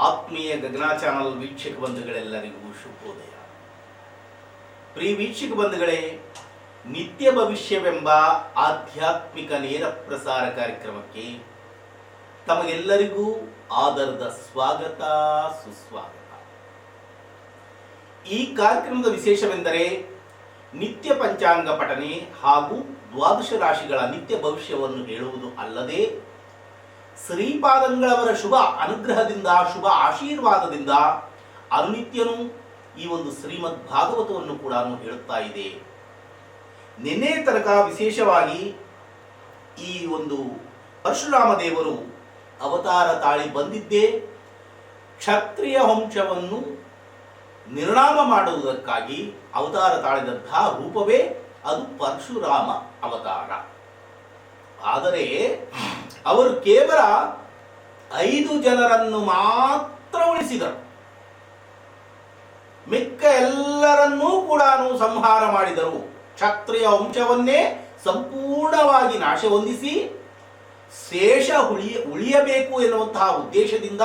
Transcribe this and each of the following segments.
ಆತ್ಮೀಯ ಗಗನ ಚಾನಲ್ ವೀಕ್ಷಕ ಬಂಧುಗಳೆಲ್ಲರಿಗೂ ಶುಭೋದಯ. ಪ್ರಿಯ ವೀಕ್ಷಕ ಬಂಧುಗಳೇ, ನಿತ್ಯ ಭವಿಷ್ಯವೆಂಬ ಆಧ್ಯಾತ್ಮಿಕ ನೇರ ಪ್ರಸಾರ ಕಾರ್ಯಕ್ರಮಕ್ಕೆ ತಮಗೆಲ್ಲರಿಗೂ ಆದರದ ಸ್ವಾಗತ ಸುಸ್ವಾಗತ. ಈ ಕಾರ್ಯಕ್ರಮದ ವಿಶೇಷವೆಂದರೆ ನಿತ್ಯ ಪಂಚಾಂಗ ಪಠನೆ ಹಾಗೂ ದ್ವಾದಶ ರಾಶಿಗಳ ನಿತ್ಯ ಭವಿಷ್ಯವನ್ನು ಹೇಳುವುದು ಅಲ್ಲದೆ ಶ್ರೀಪಾದಂಗಳವರ ಶುಭ ಅನುಗ್ರಹದಿಂದ, ಶುಭ ಆಶೀರ್ವಾದದಿಂದ ಅನುನಿತ್ಯನೂ ಈ ಒಂದು ಶ್ರೀಮದ್ ಭಾಗವತವನ್ನು ಕೂಡ ಹೇಳುತ್ತಾ ಇದೆ. ನಿನ್ನೆ ತನಕ ವಿಶೇಷವಾಗಿ ಈ ಒಂದು ಪರಶುರಾಮ ದೇವರು ಅವತಾರ ತಾಳಿ ಬಂದಿದ್ದೇ ಕ್ಷತ್ರಿಯ ವಂಶವನ್ನು ನಿರ್ನಾಮ ಮಾಡುವುದಕ್ಕಾಗಿ ಅವತಾರ ತಾಳಿದಂತಹ ರೂಪವೇ ಅದು ಪರಶುರಾಮ ಅವತಾರ. ಆದರೆ ಅವರು ಕೇವಲ 5 ಜನರನ್ನು ಮಾತ್ರ ಉಳಿಸಿದರು. ಮಿಕ್ಕ ಎಲ್ಲರನ್ನೂ ಕೂಡ ಸಂಹಾರ ಮಾಡಿದರು. ಕ್ಷತ್ರಿಯ ವಂಶವನ್ನೇ ಸಂಪೂರ್ಣವಾಗಿ ನಾಶ ಹೊಂದಿಸಿ ಶೇಷ ಉಳಿಯಬೇಕು ಎನ್ನುವಂತಹ ಉದ್ದೇಶದಿಂದ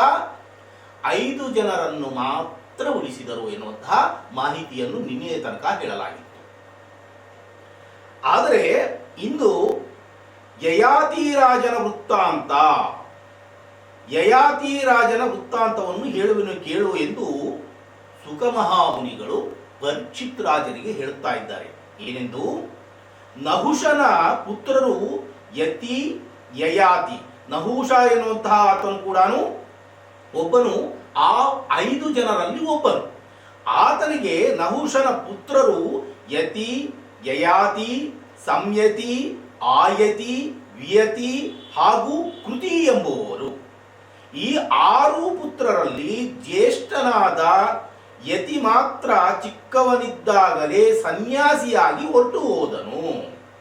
5 ಜನರನ್ನು ಮಾತ್ರ ಉಳಿಸಿದರು ಎನ್ನುವಂತಹ ಮಾಹಿತಿಯನ್ನು ನಿನ್ನೆಯ ತನಕ ಹೇಳಲಾಗಿತ್ತು. ಆದರೆ ಇಂದು ಯಯಾತಿರಾಜನ ವೃತ್ತಾಂತವನ್ನು ಹೇಳುವೆನು ಕೇಳು ಎಂದು ಸುಖಮಹಾಮುನಿಗಳು ಪರೀಕ್ಷಿತ್ ರಾಜರಿಗೆ ಹೇಳುತ್ತಾ ಇದ್ದಾರೆ. ಏನೆಂದು, ನಹುಷನ ಪುತ್ರರು ಯತಿ ಯಯಾತಿ. ನಹುಷ ಎನ್ನುವಂತಹ ಆತನು ಕೂಡ ಒಬ್ಬನು, ಆ 5 ಜನರಲ್ಲಿ ಒಬ್ಬನು. ಆತನಿಗೆ ನಹುಷನ ಪುತ್ರರು ಯತಿ, ಯಯಾತಿ, ಸಂಯತಿ, ಆಯತಿ, ವಿಯತಿ ಹಾಗೂ ಕೃತಿ ಎಂಬುವವರು. ಈ 6 ಪುತ್ರರಲ್ಲಿ ಜ್ಯೇಷ್ಠನಾದ ಯತಿ ಮಾತ್ರ ಚಿಕ್ಕವನಿದ್ದಾಗಲೇ ಸನ್ಯಾಸಿಯಾಗಿ ಹೊರಟು ಹೋದನು.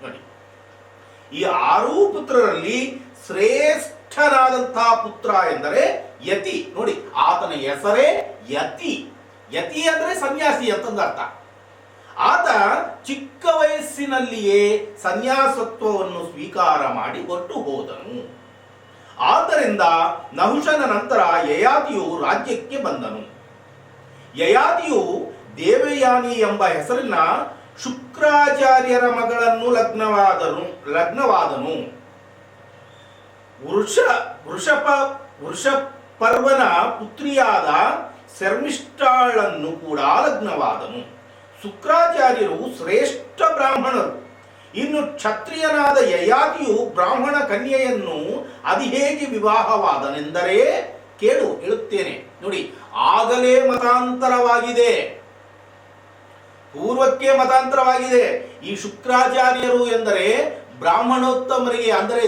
ನೋಡಿ, ಈ 6 ಪುತ್ರರಲ್ಲಿ ಶ್ರೇಷ್ಠನಾದಂತಹ ಪುತ್ರ ಎಂದರೆ ಯತಿ. ನೋಡಿ, ಆತನ ಹೆಸರೇ ಯತಿ. ಯತಿ ಅಂದ್ರೆ ಸನ್ಯಾಸಿ ಅಂತಂದ ಅರ್ಥ. ಆತ ಚಿಕ್ಕ ವಯಸ್ಸಿನಲ್ಲಿಯೇ ಸನ್ಯಾಸತ್ವವನ್ನು ಸ್ವೀಕಾರ ಮಾಡಿ ಹೊರಟು ಹೋದನು. ಆದ್ದರಿಂದ ನಹುಷನ ನಂತರ ಯಯಾತಿಯು ರಾಜ್ಯಕ್ಕೆ ಬಂದನು. ಯಯಾತಿಯು ದೇವಯಾನಿ ಎಂಬ ಹೆಸರಿನ ಶುಕ್ರಾಚಾರ್ಯರ ಮಗಳನ್ನು ಲಗ್ನವಾದನು. ವೃಷಪರ್ವನ ಪುತ್ರಿಯಾದ ಶರ್ಮಿಷ್ಠಾಳನ್ನು ಕೂಡ ಲಗ್ನವಾದನು. ಶುಕ್ರಾಚಾರ್ಯರು ಶ್ರೇಷ್ಠ ಬ್ರಾಹ್ಮಣರು. ಇನ್ನು ಕ್ಷತ್ರಿಯನಾದ ಯಯಾತಿಯು ಬ್ರಾಹ್ಮಣ ಕನ್ಯೆಯನ್ನು ಅದು ಹೇಗೆ ವಿವಾಹವಾದನೆಂದರೆ ಕೇಳು, ಹೇಳುತ್ತೇನೆ. ನೋಡಿ, ಆಗಲೇ ಮತಾಂತರವಾಗಿದೆ, ಪೂರ್ವಕ್ಕೆ ಮತಾಂತರವಾಗಿದೆ. ಈ ಶುಕ್ರಾಚಾರ್ಯರು ಎಂದರೆ ಬ್ರಾಹ್ಮಣೋತ್ತಮರಿಗೆ, ಅಂದರೆ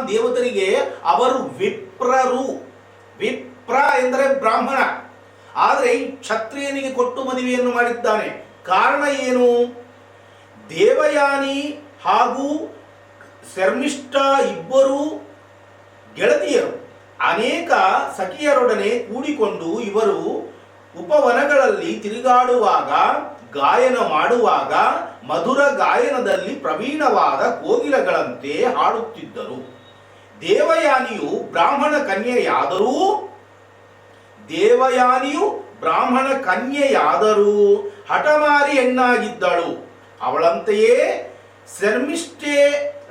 ದೇವತರಿಗೆ ಅವರು ವಿಪ್ರರು. ವಿಪ್ರ ಎಂದರೆ ಬ್ರಾಹ್ಮಣ. ಆದರೆ ಈ ಕ್ಷತ್ರಿಯನಿಗೆ ಕೊಟ್ಟು ಮದುವೆಯನ್ನು ಮಾಡಿದ್ದಾನೆ. ಕಾರಣ ಏನು? ದೇವಯಾನಿ ಹಾಗೂ ಶರ್ಮಿಷ್ಠ ಇಬ್ಬರು ಗೆಳತಿಯರು ಅನೇಕ ಸಖಿಯರೊಡನೆ ಕೂಡಿಕೊಂಡು ಇವರು ಉಪವನಗಳಲ್ಲಿ ತಿರುಗಾಡುವಾಗ, ಗಾಯನ ಮಾಡುವಾಗ ಮಧುರ ಗಾಯನದಲ್ಲಿ ಪ್ರವೀಣವಾದ ಕೋಗಿಲಗಳಂತೆ ಹಾಡುತ್ತಿದ್ದರು. ದೇವಯಾನಿಯು ಬ್ರಾಹ್ಮಣ ಕನ್ಯೆಯಾದರೂ ಹಠಮಾರಿ ಹೆಣ್ಣಾಗಿದ್ದಳು. ಅವಳಂತೆಯೇ ಶರ್ಮಿಷ್ಠೆ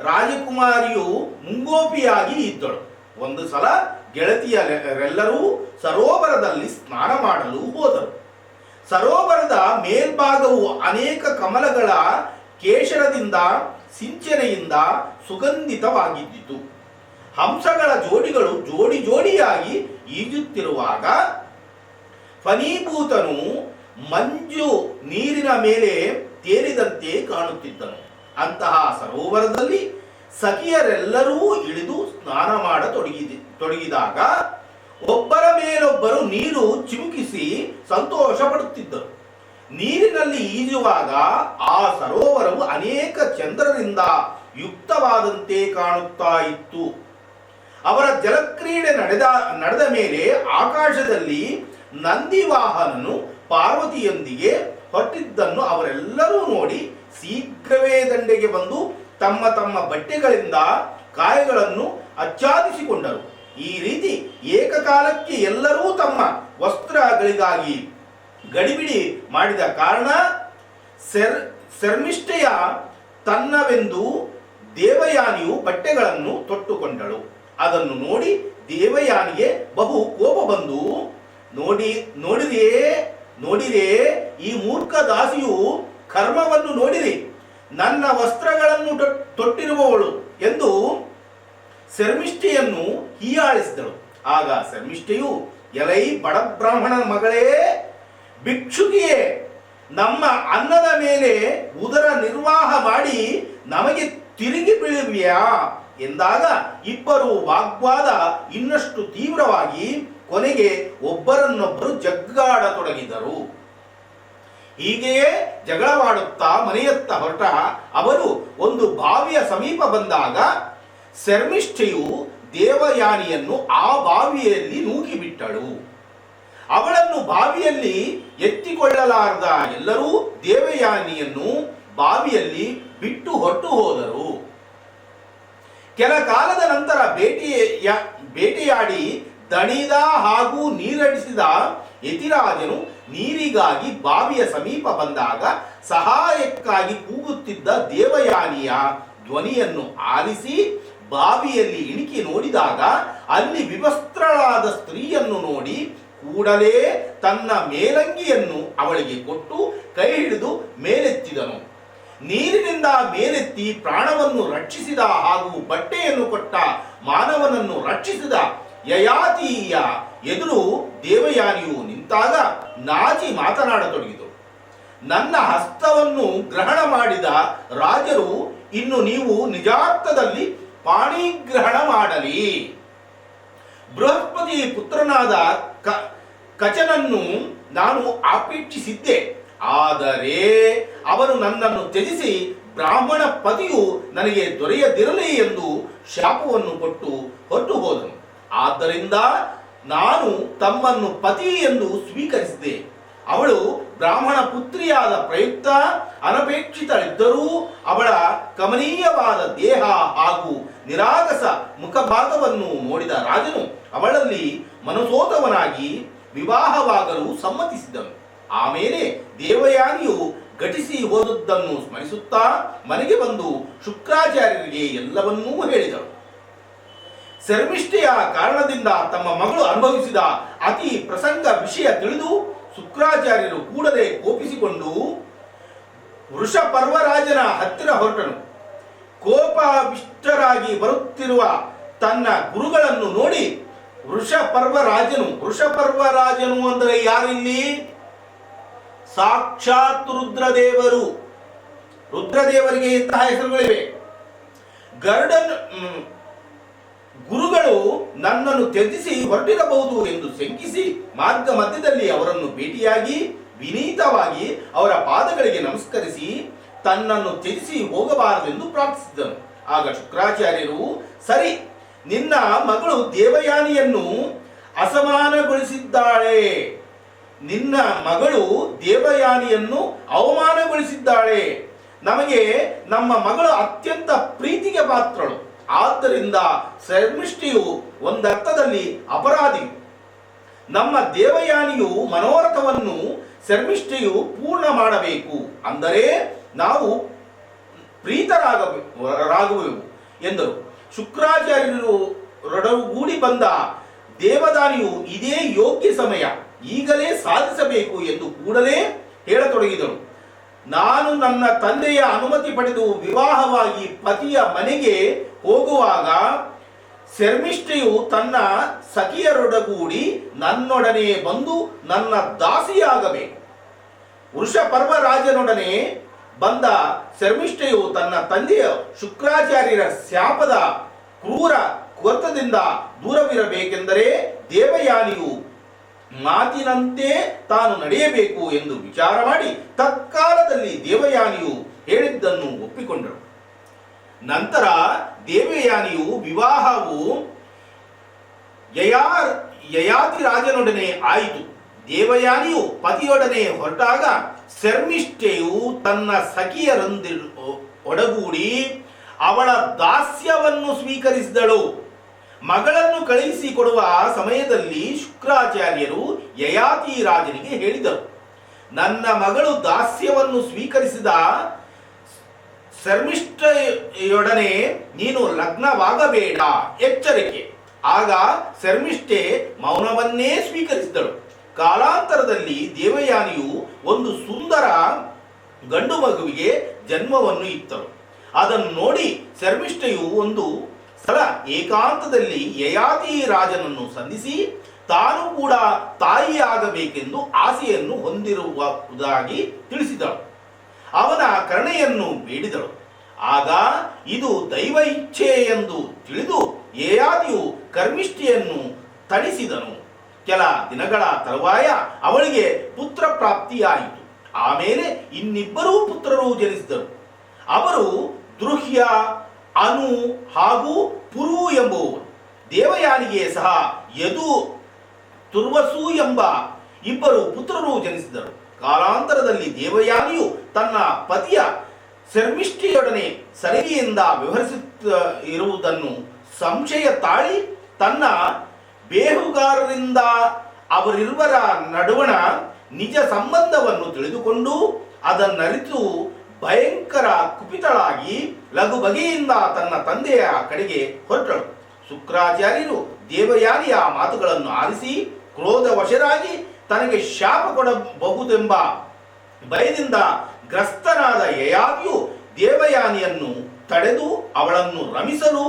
ರಾಜಕುಮಾರಿಯು ಮುಂಗೋಪಿಯಾಗಿ ಇದ್ದಳು. ಒಂದು ಸಲ ಗೆಳತಿಯರೆಲ್ಲರೂ ಸರೋವರದಲ್ಲಿ ಸ್ನಾನ ಮಾಡಲು ಹೋದರು. ಸರೋವರದ ಮೇಲ್ಭಾಗವು ಅನೇಕ ಕಮಲಗಳ ಕೇಶರದಿಂದ ಸಿಂಚನೆಯಿಂದ ಸುಗಂಧಿತವಾಗಿದ್ದಿತು. ಹಂಸಗಳ ಜೋಡಿಗಳು ಜೋಡಿ ಜೋಡಿಯಾಗಿ ಈಜುತ್ತಿರುವಾಗ ಫಣೀಭೂತನು ಮಂಜು ನೀರಿನ ಮೇಲೆ ತೇಲಿದಂತೆ ಕಾಣುತ್ತಿದ್ದನು. ಅಂತಹ ಸರೋವರದಲ್ಲಿ ಸಖಿಯರೆಲ್ಲರೂ ಇಳಿದು ಸ್ನಾನ ಮಾಡತೊಡಗಿದಾಗ ಒಬ್ಬರ ಮೇಲೊಬ್ಬರು ನೀರು ಚಿಮುಕಿಸಿ ಸಂತೋಷ ಪಡುತ್ತಿದ್ದರು. ನೀರಿನಲ್ಲಿ ಈಜುವಾಗ ಆ ಸರೋವರವು ಅನೇಕ ಚಂದ್ರರಿಂದ ಯುಕ್ತವಾದಂತೆ ಕಾಣುತ್ತಾ ಇತ್ತು. ಅವರ ಜಲಕ್ರೀಡೆ ನಡೆದ ಮೇಲೆ ಆಕಾಶದಲ್ಲಿ ನಂದಿವಾಹನನು ಪಾರ್ವತಿಯೊಂದಿಗೆ ಹೊರಟಿದ್ದನ್ನು ಅವರೆಲ್ಲರೂ ನೋಡಿ ಶೀಘ್ರವೇ ದಂಡೆಗೆ ಬಂದು ತಮ್ಮ ತಮ್ಮ ಬಟ್ಟೆಗಳಿಂದ ಕಾಯಗಳನ್ನು ಆಚ್ಛಾದಿಸಿಕೊಂಡರು. ಈ ರೀತಿ ಏಕಕಾಲಕ್ಕೆ ಎಲ್ಲರೂ ತಮ್ಮ ವಸ್ತ್ರಗಳಿಗಾಗಿ ಗಡಿಬಿಡಿ ಮಾಡಿದ ಕಾರಣ ಶರ್ಮಿಷ್ಠೆಯ ತನ್ನವೆಂದು ದೇವಯಾನಿಯು ಬಟ್ಟೆಗಳನ್ನು ತೊಟ್ಟುಕೊಂಡಳು. ಅದನ್ನು ನೋಡಿ ದೇವಯಾನಿಗೆ ಬಹು ಕೋಪ ಬಂದು, ನೋಡಿರೇ ಈ ಮೂರ್ಖ ದಾಸಿಯು ಕರ್ಮವನ್ನು ನೋಡಿರಿ, ನನ್ನ ವಸ್ತ್ರಗಳನ್ನು ತೊಟ್ಟಿರುವವಳು ಎಂದು ಶರ್ಮಿಷ್ಠೆಯನ್ನು ಹೀಯಾಳಿಸಿದಳು. ಆಗ ಶರ್ಮಿಷ್ಠೆಯು, ಎಲೈ ಬಡ ಬ್ರಾಹ್ಮಣನ ಮಗಳೇ, ಭಿಕ್ಷುಕಿಯೇ, ನಮ್ಮ ಅನ್ನದ ಮೇಲೆ ಉದರ ನಿರ್ವಾಹ ಮಾಡಿ ನಮಗೆ ತಿರುಗಿ ಬೀಳುವಿಯಾ ಎಂದಾಗ ಇಬ್ಬರು ವಾಗ್ವಾದ ಇನ್ನಷ್ಟು ತೀವ್ರವಾಗಿ ಕೊನೆಗೆ ಒಬ್ಬರನ್ನೊಬ್ಬರು ಜಗ್ಗಾಡತೊಡಗಿದರು. ಹೀಗೆಯೇ ಜಗಳವಾಡುತ್ತಾ ಮನೆಯತ್ತ ಹೊರಟ ಅವರು ಒಂದು ಬಾವಿಯ ಸಮೀಪ ಬಂದಾಗ ಶರ್ಮಿಷ್ಠೆಯು ದೇವಯಾನಿಯನ್ನು ಆ ಬಾವಿಯಲ್ಲಿ ನೂಕಿಬಿಟ್ಟಳು. ಅವಳನ್ನು ಬಾವಿಯಲ್ಲಿ ಎತ್ತಿಕೊಳ್ಳಲಾರದ ಎಲ್ಲರೂ ದೇವಯಾನಿಯನ್ನು ಬಾವಿಯಲ್ಲಿ ಬಿಟ್ಟು ಹೊರಟು ಹೋದರು. ಕೆಲ ಕಾಲದ ನಂತರ ಬೇಟೆಯಾಡಿ ದಣಿದ ಹಾಗೂ ನೀರಡಿಸಿದ ಯತಿರಾಜನು ನೀರಿಗಾಗಿ ಬಾವಿಯ ಸಮೀಪ ಬಂದಾಗ ಸಹಾಯಕ್ಕಾಗಿ ಕೂಗುತ್ತಿದ್ದ ದೇವಯಾನಿಯ ಧ್ವನಿಯನ್ನು ಆಲಿಸಿ ಬಾವಿಯಲ್ಲಿ ಇಣಿಕಿ ನೋಡಿದಾಗ ಅಲ್ಲಿ ವಿವಸ್ತ್ರಳಾದ ಸ್ತ್ರೀಯನ್ನು ನೋಡಿ ಕೂಡಲೇ ತನ್ನ ಮೇಲಂಗಿಯನ್ನು ಅವಳಿಗೆ ಕೊಟ್ಟು ಕೈ ಹಿಡಿದು ಮೇಲೆತ್ತಿದನು. ನೀರಿನಿಂದ ಮೇಲೆತ್ತಿ ಪ್ರಾಣವನ್ನು ರಕ್ಷಿಸಿದ ಹಾಗೂ ಬಟ್ಟೆಯನ್ನು ಕೊಟ್ಟ ಮಾನವನನ್ನು ರಕ್ಷಿಸಿದ ಯಯಾತಿಯ ಎದುರು ದೇವಯಾನಿಯು ನಿಂತಾಗ ನಾಚಿ ಮಾತನಾಡತೊಡಗಿದರು. ನನ್ನ ಹಸ್ತವನ್ನು ಗ್ರಹಣ ಮಾಡಿದ ರಾಜರು ಇನ್ನು ನೀವು ನಿಜಾರ್ಥದಲ್ಲಿ ಪಾಣಿಗ್ರಹಣ ಮಾಡಲಿ. ಬೃಹಸ್ಪತಿ ಪುತ್ರನಾದ ಕಚನನ್ನು ನಾನು ಅಪೇಕ್ಷಿಸಿದ್ದೆ, ಆದರೆ ಅವನು ನನ್ನನ್ನು ತ್ಯಜಿಸಿ ಬ್ರಾಹ್ಮಣ ಪತಿಯು ನನಗೆ ದೊರೆಯದಿರಲಿ ಎಂದು ಶಾಪವನ್ನು ಕೊಟ್ಟು ಹೊರಟು ಹೋದನು. ಆದ್ದರಿಂದ ನಾನು ತಮ್ಮನ್ನು ಪತಿ ಎಂದು ಸ್ವೀಕರಿಸಿದೆ. ಅವಳು ಬ್ರಾಹ್ಮಣ ಪುತ್ರಿಯಾದ ಪ್ರಯುಕ್ತ ಅನಪೇಕ್ಷಿತಳಿದ್ದರೂ ಅವಳ ಕಮನೀಯವಾದ ದೇಹ ಹಾಗೂ ನಿರಾಗಸ ಮುಖಭಾಗವನ್ನು ನೋಡಿದ ರಾಜನು ಅವಳಲ್ಲಿ ಮನಸೋತವನಾಗಿ ವಿವಾಹವಾಗಲು ಸಮ್ಮತಿಸಿದನು. ಆಮೇಲೆ ದೇವಯಾನಿಯು ಘಟಿಸಿ ಹೋದದ್ದನ್ನು ಸ್ಮರಿಸುತ್ತಾ ಮನೆಗೆ ಬಂದು ಶುಕ್ರಾಚಾರ್ಯರಿಗೆ ಎಲ್ಲವನ್ನೂ ಹೇಳಿದಳು. ಶರ್ಮಿಷ್ಠೆಯ ಕಾರಣದಿಂದ ತಮ್ಮ ಮಗಳು ಅನುಭವಿಸಿದ ಅತಿ ಪ್ರಸಂಗ ವಿಷಯ ತಿಳಿದು ಶುಕ್ರಾಚಾರ್ಯರು ಕೂಡಲೇ ಕೋಪಿಸಿಕೊಂಡು ವೃಷಪರ್ವರಾಜನ ಹತ್ತಿರ ಹೊರಟನು. ಕೋಪವಿಷ್ಟರಾಗಿ ಬರುತ್ತಿರುವ ತನ್ನ ಗುರುಗಳನ್ನು ನೋಡಿ ವೃಷಪರ್ವರಾಜನು ಅಂದರೆ ಯಾರಿಲ್ಲಿ? ಸಾಕ್ಷಾತ್ ರುದ್ರದೇವರು. ರುದ್ರದೇವರಿಗೆ ಇಂತಹ ಹೆಸರುಗಳಿವೆ. ಗುರುಗಳು ನನ್ನನ್ನು ತ್ಯಜಿಸಿ ಹೊರಟಿರಬಹುದು ಎಂದು ಶಂಕಿಸಿ ಮಾರ್ಗ ಮಧ್ಯದಲ್ಲಿ ಅವರನ್ನು ಭೇಟಿಯಾಗಿ ವಿನೀತವಾಗಿ ಅವರ ಪಾದಗಳಿಗೆ ನಮಸ್ಕರಿಸಿ ತನ್ನನ್ನು ತ್ಯಜಿಸಿ ಹೋಗಬಾರದೆಂದು ಪ್ರಾರ್ಥಿಸಿದನು. ಆಗ ಶುಕ್ರಾಚಾರ್ಯರು, ಸರಿ, ನಿನ್ನ ಮಗಳು ದೇವಯಾನಿಯನ್ನು ಅಸಮಾನಗೊಳಿಸಿದ್ದಾಳೆ, ನಿನ್ನ ಮಗಳು ದೇವಯಾನಿಯನ್ನು ಅವಮಾನಗೊಳಿಸಿದ್ದಾಳೆ. ನಮಗೆ ನಮ್ಮ ಮಗಳು ಅತ್ಯಂತ ಪ್ರೀತಿಗೆ ಪಾತ್ರಳು. ಆದ್ದರಿಂದ ಶರ್ಮಿಷ್ಠೆಯು ಒಂದರ್ಥದಲ್ಲಿ ಅಪರಾಧಿ. ನಮ್ಮ ದೇವಯಾನಿಯು ಮನೋರಥವನ್ನು ಶರ್ಮಿಷ್ಠೆಯು ಪೂರ್ಣ ಮಾಡಬೇಕು, ಅಂದರೆ ನಾವು ಪ್ರೀತರಾಗುವೆವು ಎಂದರು. ಶುಕ್ರಾಚಾರ್ಯರು ರೊಡಗೂಡಿ ಬಂದ ದೇವದಾನಿಯು ಇದೇ ಯೋಗ್ಯ ಸಮಯ, ಈಗಲೇ ಸಾಧಿಸಬೇಕು ಎಂದು ಕೂಡಲೇ ಹೇಳತೊಡಗಿದಳು. ನಾನು ನನ್ನ ತಂದೆಯ ಅನುಮತಿ ಪಡೆದು ವಿವಾಹವಾಗಿ ಪತಿಯ ಮನೆಗೆ ಹೋಗುವಾಗ ಶರ್ಮಿಷ್ಠೆಯು ತನ್ನ ಸಖಿಯರೊಡಗೂಡಿ ನನ್ನೊಡನೆ ಬಂದು ನನ್ನ ದಾಸಿಯಾಗಬೇಕು. ವೃಷಪರ್ವರಾಜನೊಡನೆ ಬಂದ ಶರ್ಮಿಷ್ಠೆಯು ತನ್ನ ತಂದೆಯ ಶುಕ್ರಾಚಾರ್ಯರ ಶಾಪದ ಕ್ರೂರ ಕೊರ್ತದಿಂದ ದೂರವಿರಬೇಕೆಂದರೆ ದೇವಯಾನಿಯು ಮಾತಿನಂತೆ ತಾನು ನಡೆಯಬೇಕು ಎಂದು ವಿಚಾರ ಮಾಡಿ ತತ್ಕಾಲದಲ್ಲಿ ದೇವಯಾನಿಯು ಹೇಳಿದ್ದನ್ನು ಒಪ್ಪಿಕೊಂಡರು. ನಂತರ ದೇವಯಾನಿಯು ವಿವಾಹವು ಯಯಾತಿರಾಜನೊಡನೆ ಆಯಿತು. ದೇವಯಾನಿಯು ಪತಿಯೊಡನೆ ಹೊರಟಾಗ ಶರ್ಮಿಷ್ಠೆಯು ತನ್ನ ಸಖಿಯರೊಡಗೂಡಿ ಅವಳ ದಾಸ್ಯವನ್ನು ಸ್ವೀಕರಿಸಿದಳು. ಮಗಳನ್ನು ಕಳುಹಿಸಿಕೊಡುವ ಸಮಯದಲ್ಲಿ ಶುಕ್ರಾಚಾರ್ಯರು ಯಯಾತಿ ರಾಜನಿಗೆ ಹೇಳಿದರು, ನನ್ನ ಮಗಳು ದಾಸ್ಯವನ್ನು ಸ್ವೀಕರಿಸಿದ ಶರ್ಮಿಷ್ಠೆಯೊಡನೆ ನೀನು ಲಗ್ನವಾಗಬೇಡ, ಎಚ್ಚರಿಕೆ. ಆಗ ಶರ್ಮಿಷ್ಠೆ ಮೌನವನ್ನೇ ಸ್ವೀಕರಿಸಿದಳು. ಕಾಲಾಂತರದಲ್ಲಿ ದೇವಯಾನಿಯು ಒಂದು ಸುಂದರ ಗಂಡು ಮಗುವಿಗೆ ಜನ್ಮವನ್ನು ಇತ್ತಳು. ಅದನ್ನು ನೋಡಿ ಶರ್ಮಿಷ್ಠೆಯು ಒಂದು ಸಲ ಏಕಾಂತದಲ್ಲಿ ಯಯಾತಿ ರಾಜನನ್ನು ಸಂಧಿಸಿ ತಾನು ಕೂಡ ತಾಯಿಯಾಗಬೇಕೆಂದು ಆಸೆಯನ್ನು ಹೊಂದಿರುವುದಾಗಿ ತಿಳಿಸಿದಳು. ಅವನ ಕರುಣೆಯನ್ನು ಬೇಡಿದಳು. ಆಗ ಇದು ದೈವ ಇಚ್ಛೆ ಎಂದು ತಿಳಿದು ಯಯಾತಿಯು ಕರ್ಮಿಷ್ಠಿಯನ್ನು ತಣಿಸಿದನು. ಕೆಲ ದಿನಗಳ ತರುವಾಯ ಅವಳಿಗೆ ಪುತ್ರ ಪ್ರಾಪ್ತಿಯಾಯಿತು. ಆಮೇಲೆ ಇನ್ನಿಬ್ಬರೂ ಪುತ್ರರು ಜನಿಸಿದರು. ಅವರು ದೃಹ್ಯ, ಅನು ಹಾಗೂ ಪುರು ಎಂಬುವರು. ದೇವಯಾನಿಗೆ ಸಹ ಯದು, ತುರ್ವಸು ಎಂಬ ಇಬ್ಬರು ಪುತ್ರರು ಜನಿಸಿದರು. ಕಾಲಾಂತರದಲ್ಲಿ ದೇವಯಾನಿಯು ತನ್ನ ಪತಿಯ ಶರ್ಮಿಷ್ಠೆಯೊಡನೆ ಸರಿಗೆಯಿಂದ ವ್ಯವಹರಿಸುತ್ತಿರುವುದನ್ನು ಸಂಶಯ ತಾಳಿ ತನ್ನ ಬೇಹುಗಾರರಿಂದ ಅವರಿರುವರ ನಡುವಣ ನಿಜ ಸಂಬಂಧವನ್ನು ತಿಳಿದುಕೊಂಡು ಅದನ್ನರಿತು ಭಯಂಕರ ಕುಪಿತಳಾಗಿ ಲಘು ಬಗೆಯಿಂದ ತನ್ನ ತಂದೆಯ ಕಡೆಗೆ ಹೊರಟಳು. ಶುಕ್ರಾಚಾರ್ಯರು ದೇವಯಾನಿಯ ಮಾತುಗಳನ್ನು ಆಲಿಸಿ ಕ್ರೋಧವಶರಾಗಿ ತನಗೆ ಶಾಪ ಕೊಡಬಹುದೆಂಬ ಭಯದಿಂದ ಗ್ರಸ್ತನಾದ ಯಯಾತಿಯು ದೇವಯಾನಿಯನ್ನು ತಡೆದು ಅವಳನ್ನು ರಮಿಸಲು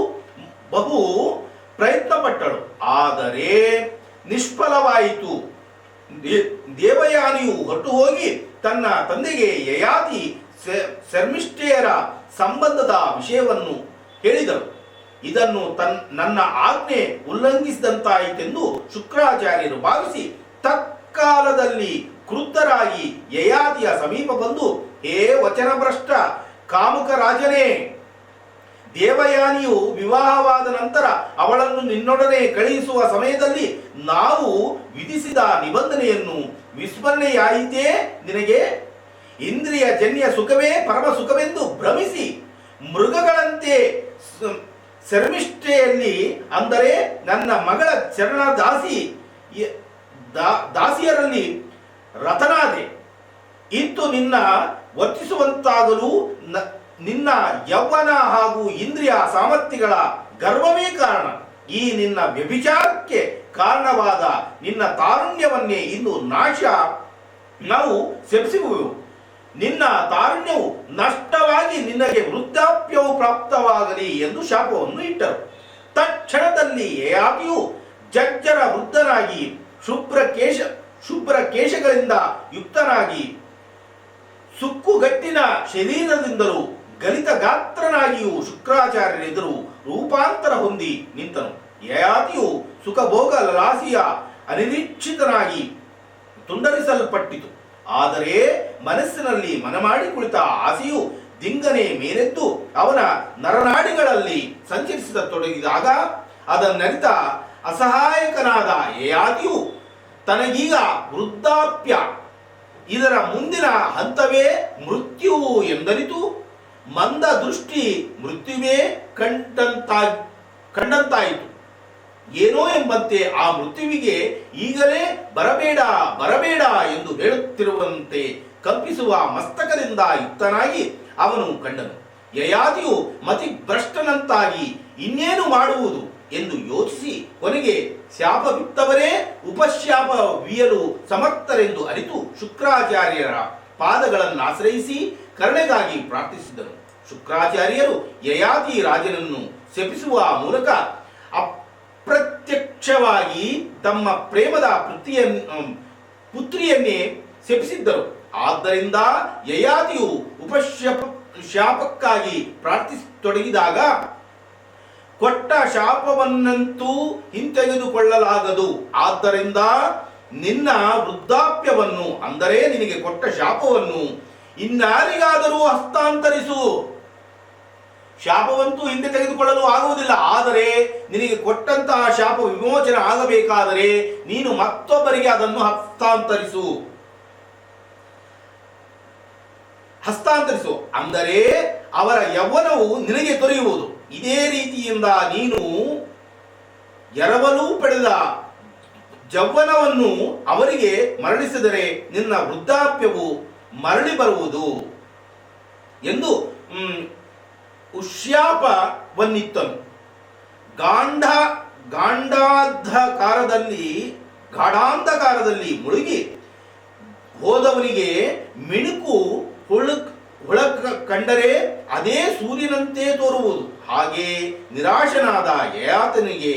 ಬಹು ಪ್ರಯತ್ನಪಟ್ಟಳು. ಆದರೆ ನಿಷ್ಫಲವಾಯಿತು. ದೇವಯಾನಿಯು ಹೊರಟು ಹೋಗಿ ತನ್ನ ತಂದೆಗೆ ಯಯಾತಿ ಶರ್ಮಿಷ್ಠೆಯರ ಸಂಬಂಧದ ವಿಷಯವನ್ನು ಹೇಳಿದಳು. ಇದನ್ನು ನನ್ನ ಆಜ್ಞೆ ಉಲ್ಲಂಘಿಸಿದಂತಾಯಿತೆಂದು ಶುಕ್ರಾಚಾರ್ಯರು ಭಾವಿಸಿ ತತ್ಕಾಲದಲ್ಲಿ ಕ್ರುದ್ಧರಾಗಿ ಯಯಾತಿಯ ಸಮೀಪ ಬಂದು, ಹೇ ವಚನಭ್ರಷ್ಟ ಕಾಮುಕ ರಾಜನೇ, ದೇವಯಾನಿಯು ವಿವಾಹವಾದ ನಂತರ ಅವಳನ್ನು ನಿನ್ನೊಡನೆ ಕಳುಹಿಸುವ ಸಮಯದಲ್ಲಿ ನಾವು ವಿಧಿಸಿದ ನಿಬಂಧನೆಯನ್ನು ವಿಸ್ಮರಣೆಯಾಯಿತೇ ನಿನಗೆ? ಇಂದ್ರಿಯ ಜನ್ಯ ಸುಖವೇ ಪರಮ ಸುಖವೆಂದು ಭ್ರಮಿಸಿ ಮೃಗಗಳಂತೆ ಶರ್ಮಿಷ್ಠೆಯಲ್ಲಿ, ಅಂದರೆ ನನ್ನ ಮಗಳ ಚರಣ ದಾಸಿಯರಲ್ಲಿ ರತನಾದೆ. ಇಂತು ನಿನ್ನ ವರ್ತಿಸುವಂತಾಗಲು ನಿನ್ನ ಯೌವನ ಹಾಗೂ ಇಂದ್ರಿಯ ಸಾಮರ್ಥ್ಯಗಳ ಗರ್ವವೇ ಕಾರಣ. ಈ ನಿನ್ನ ವ್ಯಭಿಚಾರಕ್ಕೆ ಕಾರಣವಾದ ನಿನ್ನ ತಾರುಣ್ಯವನ್ನೇ ಇಂದು ನಾವು ಶಪಿಸುವೆವು. ನಿನ್ನ ತಾರುಣ್ಯವು ನಷ್ಟವಾಗಿ ನಿನಗೆ ವೃದ್ಧಾಪ್ಯವು ಪ್ರಾಪ್ತವಾಗಲಿ ಎಂದು ಶಾಪವನ್ನು ಇಟ್ಟರು. ತಕ್ಷಣದಲ್ಲಿ ಯಯಾತಿಯು ಜಜ್ಜರ ವೃದ್ಧನಾಗಿ ಶುಭ್ರ ಕೇಶಗಳಿಂದ ಯುಕ್ತನಾಗಿ ಸುಕ್ಕುಗಟ್ಟಿನ ಶರೀರದಿಂದಲೂ ಗಲಿತ ಗಾತ್ರನಾಗಿಯೂ ಶುಕ್ರಾಚಾರ್ಯರೆದುರು ರೂಪಾಂತರ ಹೊಂದಿ ನಿಂತನು. ಯಯಾತಿಯು ಸುಖಭೋಗ ಲಾಸಿಯ ಅನಿರೀಕ್ಷಿತನಾಗಿ ತುಂಡರಿಸಲ್ಪಟ್ಟಿತು. ಆದರೆ ಮನಸ್ಸಿನಲ್ಲಿ ಮನಮಾಡಿ ಕುಳಿತ ಆಸೆಯು ದಿಂಗನೆ ಮೇಲೆದ್ದು ಅವನ ನರನಾಡಿಗಳಲ್ಲಿ ಸಂಚರಿಸತೊಡಗಿದಾಗ ಅದನ್ನರಿತ ಅಸಹಾಯಕನಾದ ಯಯಾತಿಯು ತನಗೀಗ ವೃದ್ಧಾಪ್ಯ, ಇದರ ಮುಂದಿನ ಹಂತವೇ ಮೃತ್ಯು ಎಂದರಿತು ಮಂದ ದೃಷ್ಟಿ ಮೃತ್ಯುವೇ ಕಂಡಂತಾಯಿತು. ಏನೋ ಎಂಬಂತೆ ಆ ಮೃತ್ಯುವಿಗೆ ಈಗಲೇ ಬರಬೇಡ ಬರಬೇಡ ಎಂದು ಹೇಳುತ್ತಿರುವಂತೆ ಕಲ್ಪಿಸುವ ಮಸ್ತಕದಿಂದ ಯುಕ್ತನಾಗಿ ಅವನು ಕಂಡನು. ಯಯಾತಿಯು ಮತಿಭ್ರಷ್ಟನಂತಾಗಿ ಇನ್ನೇನು ಮಾಡುವುದು ಎಂದು ಯೋಚಿಸಿ ಕೊನೆಗೆ ಶಾಪವಿತ್ತವರೇ ಉಪಶಾಪವಿಯಲು ಸಮರ್ಥರೆಂದು ಅರಿತು ಶುಕ್ರಾಚಾರ್ಯರ ಪಾದಗಳನ್ನು ಆಶ್ರಯಿಸಿ ಕರುಣೆಗಾಗಿ ಪ್ರಾರ್ಥಿಸಿದನು. ಶುಕ್ರಾಚಾರ್ಯರು ಯಯಾತಿ ರಾಜನನ್ನು ಶಪಿಸುವ ಮೂಲಕ ಅಪ್ರತ್ಯಕ್ಷವಾಗಿ ತಮ್ಮ ಪ್ರೇಮದ ಪುತ್ರಿಯನ್ನೇ ಶಪಿಸಿದ್ದರು. ಆದ್ದರಿಂದ ಯಯಾತಿಯು ಶಾಪಕ್ಕಾಗಿ ಪ್ರಾರ್ಥಿಸತೊಡಗಿದಾಗ ಕೊಟ್ಟ ಶಾಪವನ್ನಂತೂ ಹಿಂತೆಗೆದುಕೊಳ್ಳಲಾಗದು. ಆದ್ದರಿಂದ ನಿನ್ನ ವೃದ್ಧಾಪ್ಯವನ್ನು, ಅಂದರೆ ನಿನಗೆ ಕೊಟ್ಟ ಶಾಪವನ್ನು ಇನ್ನಾರಿಗಾದರೂ ಹಸ್ತಾಂತರಿಸು. ಶಾಪವಂತೂ ಹಿಂದೆ ತೆಗೆದುಕೊಳ್ಳಲು ಆಗುವುದಿಲ್ಲ. ಆದರೆ ನಿನಗೆ ಕೊಟ್ಟಂತಹ ಶಾಪ ವಿಮೋಚನೆ ಆಗಬೇಕಾದರೆ ನೀನು ಮತ್ತೊಬ್ಬರಿಗೆ ಅದನ್ನು ಹಸ್ತಾಂತರಿಸು. ಅಂದರೆ ಅವರ ಯೌವನವು ನಿನಗೆ ದೊರೆಯುವುದು. ಇದೇ ರೀತಿಯಿಂದ ನೀನು ಎರವಲು ಪಡೆದ ಜವ್ವನವನ್ನು ಅವರಿಗೆ ಮರಳಿಸಿದರೆ ನಿನ್ನ ವೃದ್ಧಾಪ್ಯವು ಮರಳಿ ಬರುವುದು ಎಂದು ಉಶ್ಯಾಪವನ್ನಿತ್ತನು. ಗಾಢಾಂಧಕಾರದಲ್ಲಿ ಮುಳುಗಿ ಹೋದವನಿಗೆ ಮಿಣುಕು ಹೊಳಕ ಕಂಡರೆ ಅದೇ ಸೂರ್ಯನಂತೆ ತೋರುವುದು. ಹಾಗೆ ನಿರಾಶನಾದ ಯಯಾತನಿಗೆ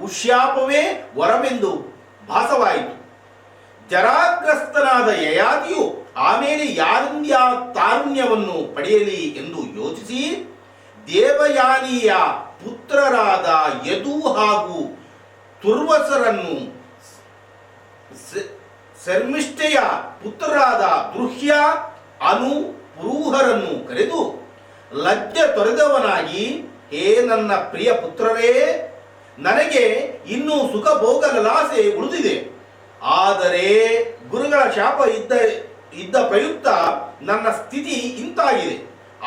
ಉಶ್ಯಾಪವೇ ವರವೆಂದು ಭಾಸವಾಯಿತು. ಜರಾಗ್ರಸ್ತನಾದ ಯಯಾತಿಯು ಆಮೇಲೆ ಯಾರಿಂದ ತಾರುಣ್ಯವನ್ನು ಪಡೆಯಲಿ ಎಂದು ಯೋಚಿಸಿ ದೇವಯಾನಿಯ ಪುತ್ರರಾದ ಯದು ಹಾಗೂ ತುರ್ವಸರನ್ನು, ಶರ್ಮಿಷ್ಠೆಯ ಪುತ್ರರಾದ ದೃಹ್ಯ, ಅನು, ಪುರೂಹರನ್ನು ಕರೆದು ಲಜ್ಜೆ ತೊರೆದವನಾಗಿ, ಹೇ ನನ್ನ ಪ್ರಿಯ ಪುತ್ರರೇ, ನನಗೆ ಇನ್ನೂ ಸುಖ ಭೋಗಲಾಸೆ ಉಳಿದಿದೆ. ಆದರೆ ಗುರುಗಳ ಶಾಪ ಇದ್ದ ಪ್ರಯುಕ್ತ ನನ್ನ ಸ್ಥಿತಿ ಇಂತಾಗಿದೆ.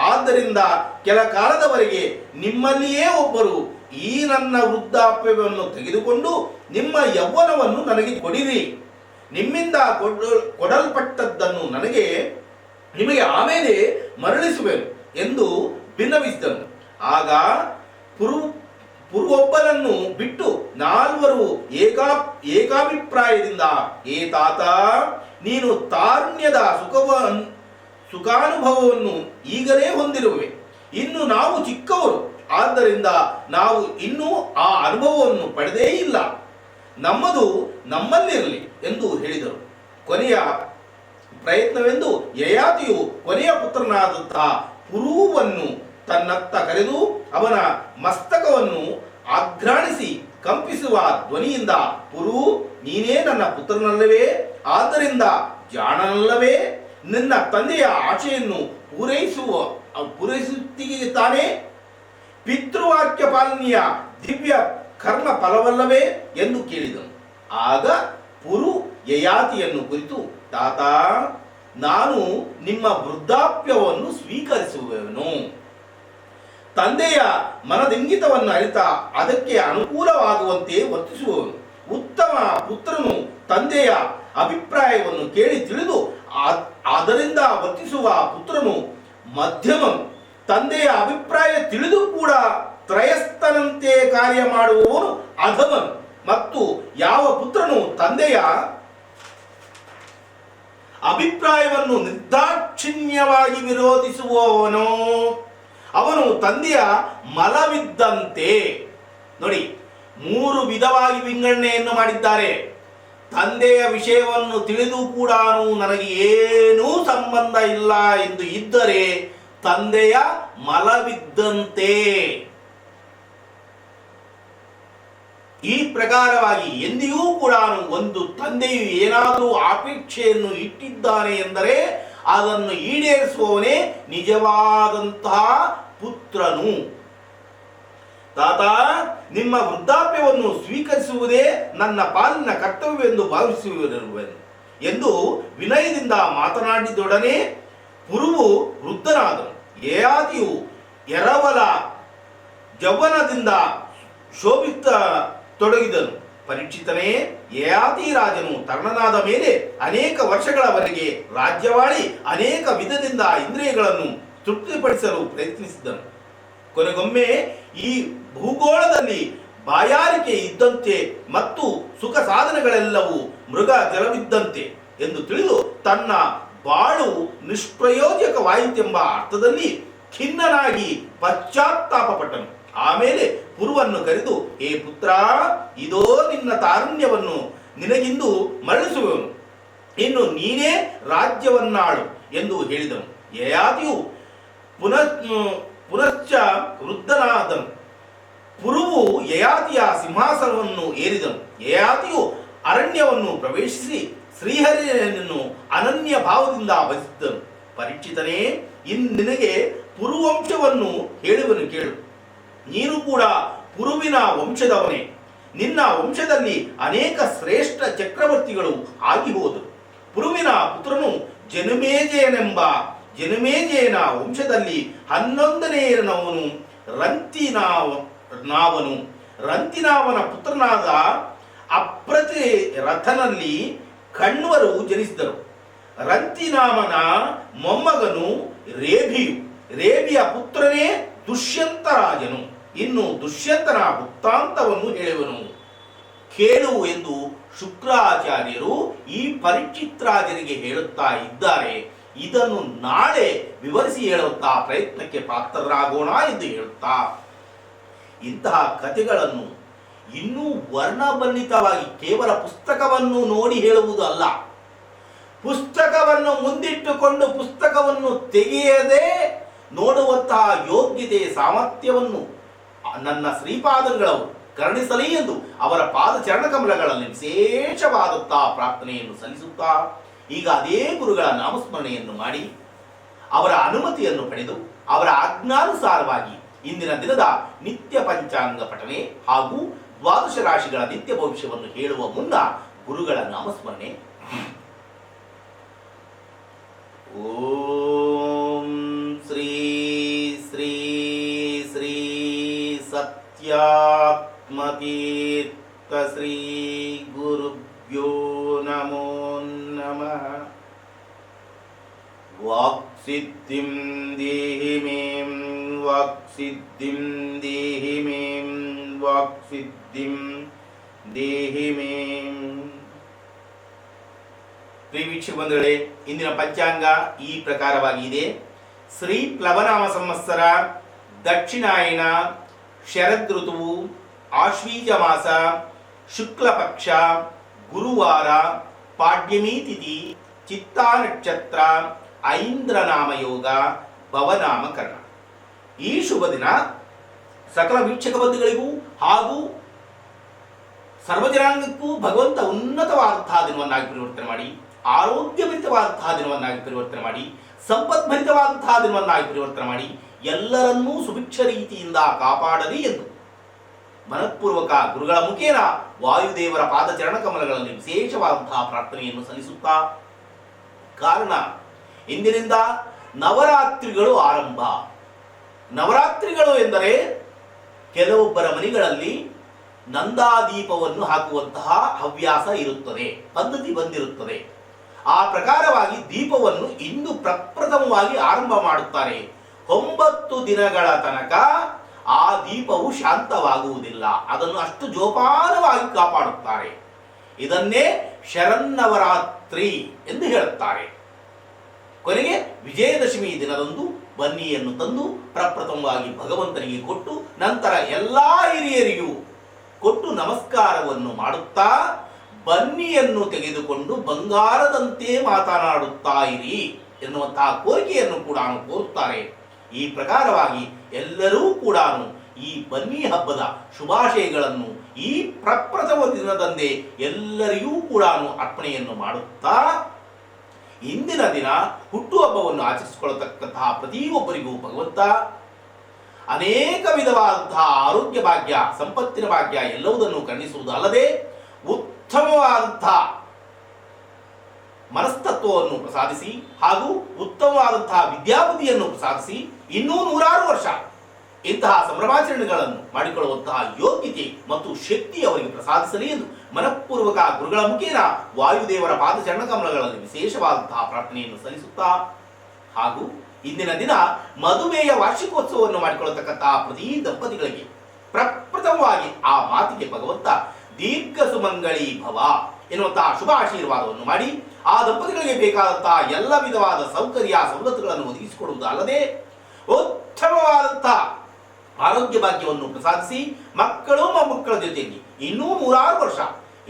ಆದ್ದರಿಂದ ಕೆಲ ಕಾಲದವರೆಗೆ ನಿಮ್ಮಲ್ಲಿಯೇ ಒಬ್ಬರು ಈ ನನ್ನ ವೃದ್ಧಾಪ್ಯವನ್ನು ತೆಗೆದುಕೊಂಡು ನಿಮ್ಮ ಯೌವನವನ್ನು ನನಗೆ ಕೊಡಿರಿ. ನಿಮ್ಮಿಂದ ಕೊಡಲ್ಪಟ್ಟದ್ದನ್ನು ನಿಮಗೆ ಆಮೇಲೆ ಮರಳಿಸುವೆನು ಎಂದು ಭಿನ್ನವಿಸಿದನು. ಆಗ ಪುರುವೊಬ್ಬನನ್ನು ಬಿಟ್ಟು ನಾಲ್ವರು ಏಕಾಭಿಪ್ರಾಯದಿಂದ, ಏ ತಾತ, ನೀನು ತಾರುಣ್ಯದ ಸುಖಾನುಭವವನ್ನು ಈಗಲೇ ಹೊಂದಿರುವೆ. ಇನ್ನು ನಾವು ಚಿಕ್ಕವರು, ಆದ್ದರಿಂದ ನಾವು ಇನ್ನೂ ಆ ಅನುಭವವನ್ನು ಪಡೆದೇ ಇಲ್ಲ. ನಮ್ಮದು ನಮ್ಮಲ್ಲಿರಲಿ ಎಂದು ಹೇಳಿದರು. ಕೊನೆಯ ಪ್ರಯತ್ನವೆಂದು ಯಯಾತಿಯು ಕೊನೆಯ ಪುತ್ರನಾದಂತಹ ಪುರುವನ್ನು ತನ್ನತ್ತ ಕರೆದು ಅವನ ಮಸ್ತಕವನ್ನು ಆಘ್ರಾಣಿಸಿ ಕಂಪಿಸುವ ಧ್ವನಿಯಿಂದ, ಪುರು, ನೀನೇ ನನ್ನ ಪುತ್ರನಲ್ಲವೇ? ಆದ್ದರಿಂದ ಜಾಣನಲ್ಲವೇ? ನಿನ್ನ ತಂದೆಯ ಆಶೆಯನ್ನು ಪೂರೈಸುತ್ತೀಗೆ ತಾನೇ? ಪಿತೃವಾಕ್ಯ ಪಾಲನೆಯ ದಿವ್ಯ ಕರ್ಮ ಫಲವಲ್ಲವೇ ಎಂದು ಕೇಳಿದನು. ಆಗ ಪುರು ಯಯಾತಿಯನ್ನು ಕುರಿತು, ತಾತ, ನಾನು ನಿಮ್ಮ ವೃದ್ಧಾಪ್ಯವನ್ನು ಸ್ವೀಕರಿಸುವೆನು. ತಂದೆಯ ಮನದಿಂಗಿತವನ್ನು ಅರಿತ ಅದಕ್ಕೆ ಅನುಕೂಲವಾಗುವಂತೆ ವರ್ತಿಸುವವನು. ಉತ್ತಮ ಪುತ್ರನು ತಂದೆಯ ಅಭಿಪ್ರಾಯವನ್ನು ಕೇಳಿ ತಿಳಿದು ಅದರಿಂದ ವರ್ತಿಸುವ ಪುತ್ರನು ಮಧ್ಯಮನು. ತಂದೆಯ ಅಭಿಪ್ರಾಯ ತಿಳಿದು ಕೂಡ ತ್ರಯಸ್ಥನಂತೆ ಕಾರ್ಯ ಮಾಡುವವನು ಅಧಮನು. ಮತ್ತು ಯಾವ ಪುತ್ರನು ತಂದೆಯ ಅಭಿಪ್ರಾಯವನ್ನು ನಿರ್ದಾಕ್ಷಿಣ್ಯವಾಗಿ ವಿರೋಧಿಸುವವನೋ ಅವನು ತಂದೆಯ ಮಲವಿದ್ದಂತೆ. ನೋಡಿ, 3 ವಿಧವಾಗಿ ವಿಂಗಡಣೆಯನ್ನು ಮಾಡಿದ್ದಾರೆ. ತಂದೆಯ ವಿಷಯವನ್ನು ತಿಳಿದು ಕೂಡ ನನಗೆ ಏನೂ ಸಂಬಂಧ ಇಲ್ಲ ಎಂದು ಇದ್ದರೆ ತಂದೆಯ ಮಲವಿದ್ದಂತೆ. ಈ ಪ್ರಕಾರವಾಗಿ ಎಂದಿಗೂ ಕೂಡ ಒಂದು ತಂದೆಯು ಏನಾದರೂ ಅಪೇಕ್ಷೆಯನ್ನು ಇಟ್ಟಿದ್ದಾನೆ ಎಂದರೆ ಅದನ್ನು ಈಡೇರಿಸುವವನೇ ನಿಜವಾದಂತಹ ಪುತ್ರನು. ತಾತ, ನಿಮ್ಮ ವೃದ್ಧಾಪ್ಯವನ್ನು ಸ್ವೀಕರಿಸುವುದೇ ನನ್ನ ಪಾಲಿನ ಕರ್ತವ್ಯವೆಂದು ಭಾವಿಸುವೆನು ಎಂದು ವಿನಯದಿಂದ ಮಾತನಾಡಿದೊಡನೆ ಪುರುವು ವೃದ್ಧನಾದನು. ಯಯಾತಿಯು ಎರವಲ ಯೌವನದಿಂದ ಶೋಭಿಸತೊಡಗಿದನು. ಪರೀಕ್ಷಿತನೇ, ಯಯಾತಿ ರಾಜನು ತರುಣನಾದ ಮೇಲೆ ಅನೇಕ ವರ್ಷಗಳವರೆಗೆ ರಾಜ್ಯವಾಳಿ ಅನೇಕ ವಿಧದಿಂದ ಇಂದ್ರಿಯಗಳನ್ನು ತೃಪ್ತಿಪಡಿಸಲು ಪ್ರಯತ್ನಿಸಿದನು. ಕೊನೆಗೊಮ್ಮೆ ಈ ಭೂಗೋಳದಲ್ಲಿ ಬಾಯಾರಿಕೆ ಇದ್ದಂತೆ ಮತ್ತು ಸುಖ ಸಾಧನೆಗಳೆಲ್ಲವೂ ಮೃಗ ಜಲವಿದ್ದಂತೆ ಎಂದು ತಿಳಿದು ತನ್ನ ಬಾಳು ನಿಷ್ಪ್ರಯೋಜಕವಾಯಿತೆಂಬ ಅರ್ಥದಲ್ಲಿ ಖಿನ್ನನಾಗಿ ಪಶ್ಚಾತ್ತಾಪಪಟ್ಟನು. ಆಮೇಲೆ ಪುರುವನ್ನು ಕರೆದು, ಹೇ ಪುತ್ರ, ಇದೋ ನಿನ್ನ ತಾರುಣ್ಯವನ್ನು ನಿನಗಿಂದು ಮರಳಿಸುವನು. ಇನ್ನು ನೀನೇ ರಾಜ್ಯವನ್ನಾಳು ಎಂದು ಹೇಳಿದನು. ಯಯಾತಿಯು ಪುನಶ್ಚ ವೃದ್ಧನಾದನು. ಪುರುವು ಯಯಾತಿಯ ಸಿಂಹಾಸನವನ್ನು ಏರಿದನು. ಯಯಾತಿಯು ಅರಣ್ಯವನ್ನು ಪ್ರವೇಶಿಸಿ ಶ್ರೀಹರಿಯನ್ನು ಅನನ್ಯ ಭಾವದಿಂದ ಭಜಿಸಿದನು. ಪರೀಕ್ಷಿತನೇ, ನಿನಗೆ ಪುರುವಂಶವನ್ನು ಹೇಳುವನು ಕೇಳು. ನೀನು ಕೂಡ ಪುರುವಿನ ವಂಶದವನೇ. ನಿನ್ನ ವಂಶದಲ್ಲಿ ಅನೇಕ ಶ್ರೇಷ್ಠ ಚಕ್ರವರ್ತಿಗಳು ಆಗಿ ಹೋದರು. ಪುರುವಿನ ಪುತ್ರನು ಜನುಮೇಜಯನ ವಂಶದಲ್ಲಿ 11ನೇಯವನು ರಂತಿನಾವನು. ರಂತಿನಾಮನ ಪುತ್ರನಾದ ಅಪ್ರತಿ ರಥನಲ್ಲಿ ಕಣ್ವರು ಜನಿಸಿದರು. ರಂತಿನಾಮನ ಮೊಮ್ಮಗನು ರೇಭಿಯು, ರೇಭಿಯ ಪುತ್ರನೇ ದುಷ್ಯಂತ ರಾಜನು. ಇನ್ನು ದುಷ್ಯಂತನ ವೃತ್ತಾಂತವನ್ನು ಹೇಳುವನು, ಕೇಳು ಎಂದು ಶುಕ್ರಾಚಾರ್ಯರು ಈ ಪರೀಕ್ಷಿತ್ ರಾಜನಿಗೆ ಹೇಳುತ್ತಾ ಇದ್ದಾರೆ. ಇದನ್ನು ನಾಳೆ ವಿವರಿಸಿ ಹೇಳುತ್ತಾ ಪ್ರಯತ್ನಕ್ಕೆ ಪಾತ್ರರಾಗೋಣ ಎಂದು ಹೇಳುತ್ತಾ, ಇಂತಹ ಕಥೆಗಳನ್ನು ಇನ್ನೂ ವರ್ಣಬಂಧಿತವಾಗಿ ಕೇವಲ ಪುಸ್ತಕವನ್ನು ನೋಡಿ ಹೇಳುವುದು ಅಲ್ಲ, ಪುಸ್ತಕವನ್ನು ಮುಂದಿಟ್ಟುಕೊಂಡು ಪುಸ್ತಕವನ್ನು ತೆಗೆಯದೆ ನೋಡುವಂತಹ ಯೋಗ್ಯತೆ ಸಾಮರ್ಥ್ಯವನ್ನು ನನ್ನ ಶ್ರೀಪಾದಂಗಳವರು ಕರುಣಿಸಲಿ ಎಂದು ಅವರ ಪಾದಚರಣ ಕಮಲಗಳಲ್ಲಿ ವಿಶೇಷವಾದಂತಹ ಪ್ರಾರ್ಥನೆಯನ್ನು ಸಲ್ಲಿಸುತ್ತಾ, ಈಗ ಅದೇ ಗುರುಗಳ ನಾಮಸ್ಮರಣೆಯನ್ನು ಮಾಡಿ ಅವರ ಅನುಮತಿಯನ್ನು ಪಡೆದು ಅವರ ಆಜ್ಞಾನುಸಾರವಾಗಿ ಇಂದಿನ ದಿನದ ನಿತ್ಯ ಪಂಚಾಂಗ ಪಠನೆ ಹಾಗೂ ದ್ವಾದಶ ರಾಶಿಗಳ ನಿತ್ಯ ಭವಿಷ್ಯವನ್ನು ಹೇಳುವ ಮುನ್ನ ಗುರುಗಳ ನಾಮಸ್ಮರಣೆ. ಓಂ ಶ್ರೀ ಶ್ರೀ ಶ್ರೀ ಸತ್ಯಾತ್ಮತೀರ್ಥ ಶ್ರೀ ಗುರುಭ್ಯೋ ನಮೋ ನಮಃ. ವಾಕ್ಸಿದ್ಧಿಂ ದೇಹಿ ಮೇಂ, ವಾಕ್ಸಿದ್ಧಿಂ ದೇಹಿ ಮೇಂ, ವಾಕ್ಸಿದ್ಧಿಂ ದೇಹಿ ಮೇಂ. ಪ್ರಿಯ ವೀಕ್ಷಕ ಬಂಧುಗಳೇ, ಇಂದಿನ ಪಂಚಾಂಗ ಈ ಪ್ರಕಾರವಾಗಿ ಇದೆ. ಶ್ರೀ ಪ್ಲವನಾಮ ಸಂವತ್ಸರ, ದಕ್ಷಿಣಾಯನ, ಶರದ್ ಋತುವು, ಆಶ್ವೀಜ ಮಾಸ, ಶುಕ್ಲ ಪಕ್ಷ, ಗುರುವಾರ, ಪಾಡ್ಯಮಿ ತಿಥಿ, ಚಿತ್ತಾ ನಕ್ಷತ್ರ, ಐಂದ್ರ ನಾಮ ಯೋಗ, ಭವನಾಮಕರಣ. ಈ ಶುಭ ದಿನ ಸಕಲ ವೀಕ್ಷಕ ಬಂಧುಗಳಿಗೂ ಹಾಗೂ ಸರ್ವಜನಾಂಗಕ್ಕೂ ಭಗವಂತ ಉನ್ನತವಾದಂತಹ ದಿನವನ್ನಾಗಿ ಪರಿವರ್ತನೆ ಮಾಡಿ, ಆರೋಗ್ಯಭರಿತವಾದಂತಹ ದಿನವನ್ನಾಗಿ ಪರಿವರ್ತನೆ ಮಾಡಿ, ಸಂಪದ್ಭರಿತವಾದಂತಹ ದಿನವನ್ನಾಗಿ ಪರಿವರ್ತನೆ ಮಾಡಿ, ಎಲ್ಲರನ್ನೂ ಸುಭಿಕ್ಷ ರೀತಿಯಿಂದ ಕಾಪಾಡಲಿ ಎಂದು ಮನಃಪೂರ್ವಕ ಗುರುಗಳ ಮುಖೇನ ವಾಯುದೇವರ ಪಾದಚರಣ ಕಮಲಗಳಲ್ಲಿ ವಿಶೇಷವಾದಂತಹ ಪ್ರಾರ್ಥನೆಯನ್ನು ಸಲ್ಲಿಸುತ್ತಾ, ಕಾರಣ ಇಂದಿನಿಂದ ನವರಾತ್ರಿಗಳು ಆರಂಭ. ನವರಾತ್ರಿಗಳು ಎಂದರೆ ಕೆಲವೊಬ್ಬರ ಮನೆಗಳಲ್ಲಿ ನಂದಾದೀಪವನ್ನು ಹಾಕುವಂತಹ ಹವ್ಯಾಸ ಇರುತ್ತದೆ, ಪದ್ಧತಿ ಬಂದಿರುತ್ತದೆ. ಆ ಪ್ರಕಾರವಾಗಿ ದೀಪವನ್ನು ಇಂದು ಪ್ರಪ್ರಥಮವಾಗಿ ಆರಂಭ ಮಾಡುತ್ತಾರೆ. 9 ದಿನಗಳ ತನಕ ಆ ದೀಪವು ಶಾಂತವಾಗುವುದಿಲ್ಲ, ಅದನ್ನು ಅಷ್ಟು ಜೋಪಾನವಾಗಿ ಕಾಪಾಡುತ್ತಾರೆ. ಇದನ್ನೇ ಶರನ್ನವರಾತ್ರಿ ಎಂದು ಹೇಳುತ್ತಾರೆ. ಕೊನೆಗೆ ವಿಜಯದಶಮಿ ದಿನದಂದು ಬನ್ನಿಯನ್ನು ತಂದು ಪ್ರಪ್ರಥಮವಾಗಿ ಭಗವಂತನಿಗೆ ಕೊಟ್ಟು, ನಂತರ ಎಲ್ಲಾ ಹಿರಿಯರಿಗೂ ಕೊಟ್ಟು ನಮಸ್ಕಾರವನ್ನು ಮಾಡುತ್ತಾ ಬನ್ನಿಯನ್ನು ತೆಗೆದುಕೊಂಡು ಬಂಗಾರದಂತೆ ಮಾತನಾಡುತ್ತಾ ಇರಿ ಎನ್ನುವಂತಹ ಕೋರಿಕೆಯನ್ನು ಕೂಡ ಕೋರುತ್ತಾರೆ. ಈ ಪ್ರಕಾರವಾಗಿ ಎಲ್ಲರೂ ಕೂಡ ಈ ಬನ್ನಿ ಹಬ್ಬದ ಶುಭಾಶಯಗಳನ್ನು ಈ ಪ್ರಪ್ರಥಮ ದಿನದಂದೇ ಎಲ್ಲರಿಗೂ ಕೂಡ ಅರ್ಪಣೆಯನ್ನು ಮಾಡುತ್ತಾ, ಇಂದಿನ ದಿನ ಹುಟ್ಟುಹಬ್ಬವನ್ನು ಆಚರಿಸಿಕೊಳ್ಳತಕ್ಕಂತಹ ಪ್ರತಿಯೊಬ್ಬರಿಗೂ ಭಗವಂತ ಅನೇಕ ವಿಧವಾದಂತಹ ಆರೋಗ್ಯ ಭಾಗ್ಯ, ಸಂಪತ್ತಿನ ಭಾಗ್ಯ ಎಲ್ಲವುದನ್ನು ಕರುಣಿಸುವುದು ಅಲ್ಲದೆ ಉತ್ತಮವಾದಂತಹ ಮನಸ್ತತ್ವವನ್ನು ಪ್ರಸಾದಿಸಿ ಹಾಗೂ ಉತ್ತಮವಾದಂತಹ ವಿದ್ಯಾಬುದ್ಧಿಯನ್ನು ಪ್ರಸಾದಿಸಿ ಇನ್ನೂ 100 ವರ್ಷ ಇಂತಹ ಸಂಭ್ರಮಾಚರಣೆಗಳನ್ನು ಮಾಡಿಕೊಳ್ಳುವಂತಹ ಯೋಗ್ಯತೆ ಮತ್ತು ಶಕ್ತಿ ಅವರಿಗೆ ಪ್ರಸಾದಿಸಲಿ ಎಂದು ಮನಃಪೂರ್ವಕ ಗುರುಗಳ ಮುಖೇನ ವಾಯುದೇವರ ಪಾದಚರಣ ಕಮಲಗಳಲ್ಲಿ ವಿಶೇಷವಾದಂತಹ ಪ್ರಾರ್ಥನೆಯನ್ನು ಸಲ್ಲಿಸುತ್ತಾ, ಹಾಗೂ ಇಂದಿನ ದಿನ ಮದುವೆಯ ವಾರ್ಷಿಕೋತ್ಸವವನ್ನು ಮಾಡಿಕೊಳ್ಳತಕ್ಕಂತಹ ಪ್ರತಿ ದಂಪತಿಗಳಿಗೆ ಪ್ರಪ್ರಥಮವಾಗಿ ಆ ಮಾತಿಗೆ ಭಗವಂತ ದೀರ್ಘ ಸುಮಂಗಳಿ ಭವ ಎನ್ನುವಂತಹ ಶುಭ ಆಶೀರ್ವಾದವನ್ನು ಮಾಡಿ ಆ ದಂಪತಿಗಳಿಗೆ ಬೇಕಾದಂತಹ ಎಲ್ಲ ವಿಧವಾದ ಸೌಕರ್ಯ ಸವಲತ್ತುಗಳನ್ನು ಒದಗಿಸಿಕೊಡುವುದು ಅಲ್ಲದೆ ಉತ್ತಮವಾದಂತಹ ಆರೋಗ್ಯ ಭಾಗ್ಯವನ್ನು ಪ್ರಸಾದಿಸಿ ಮಕ್ಕಳು ಮೊಮ್ಮಕ್ಕಳ ಜೊತೆಯಲ್ಲಿ ಇನ್ನೂ 100 ವರ್ಷ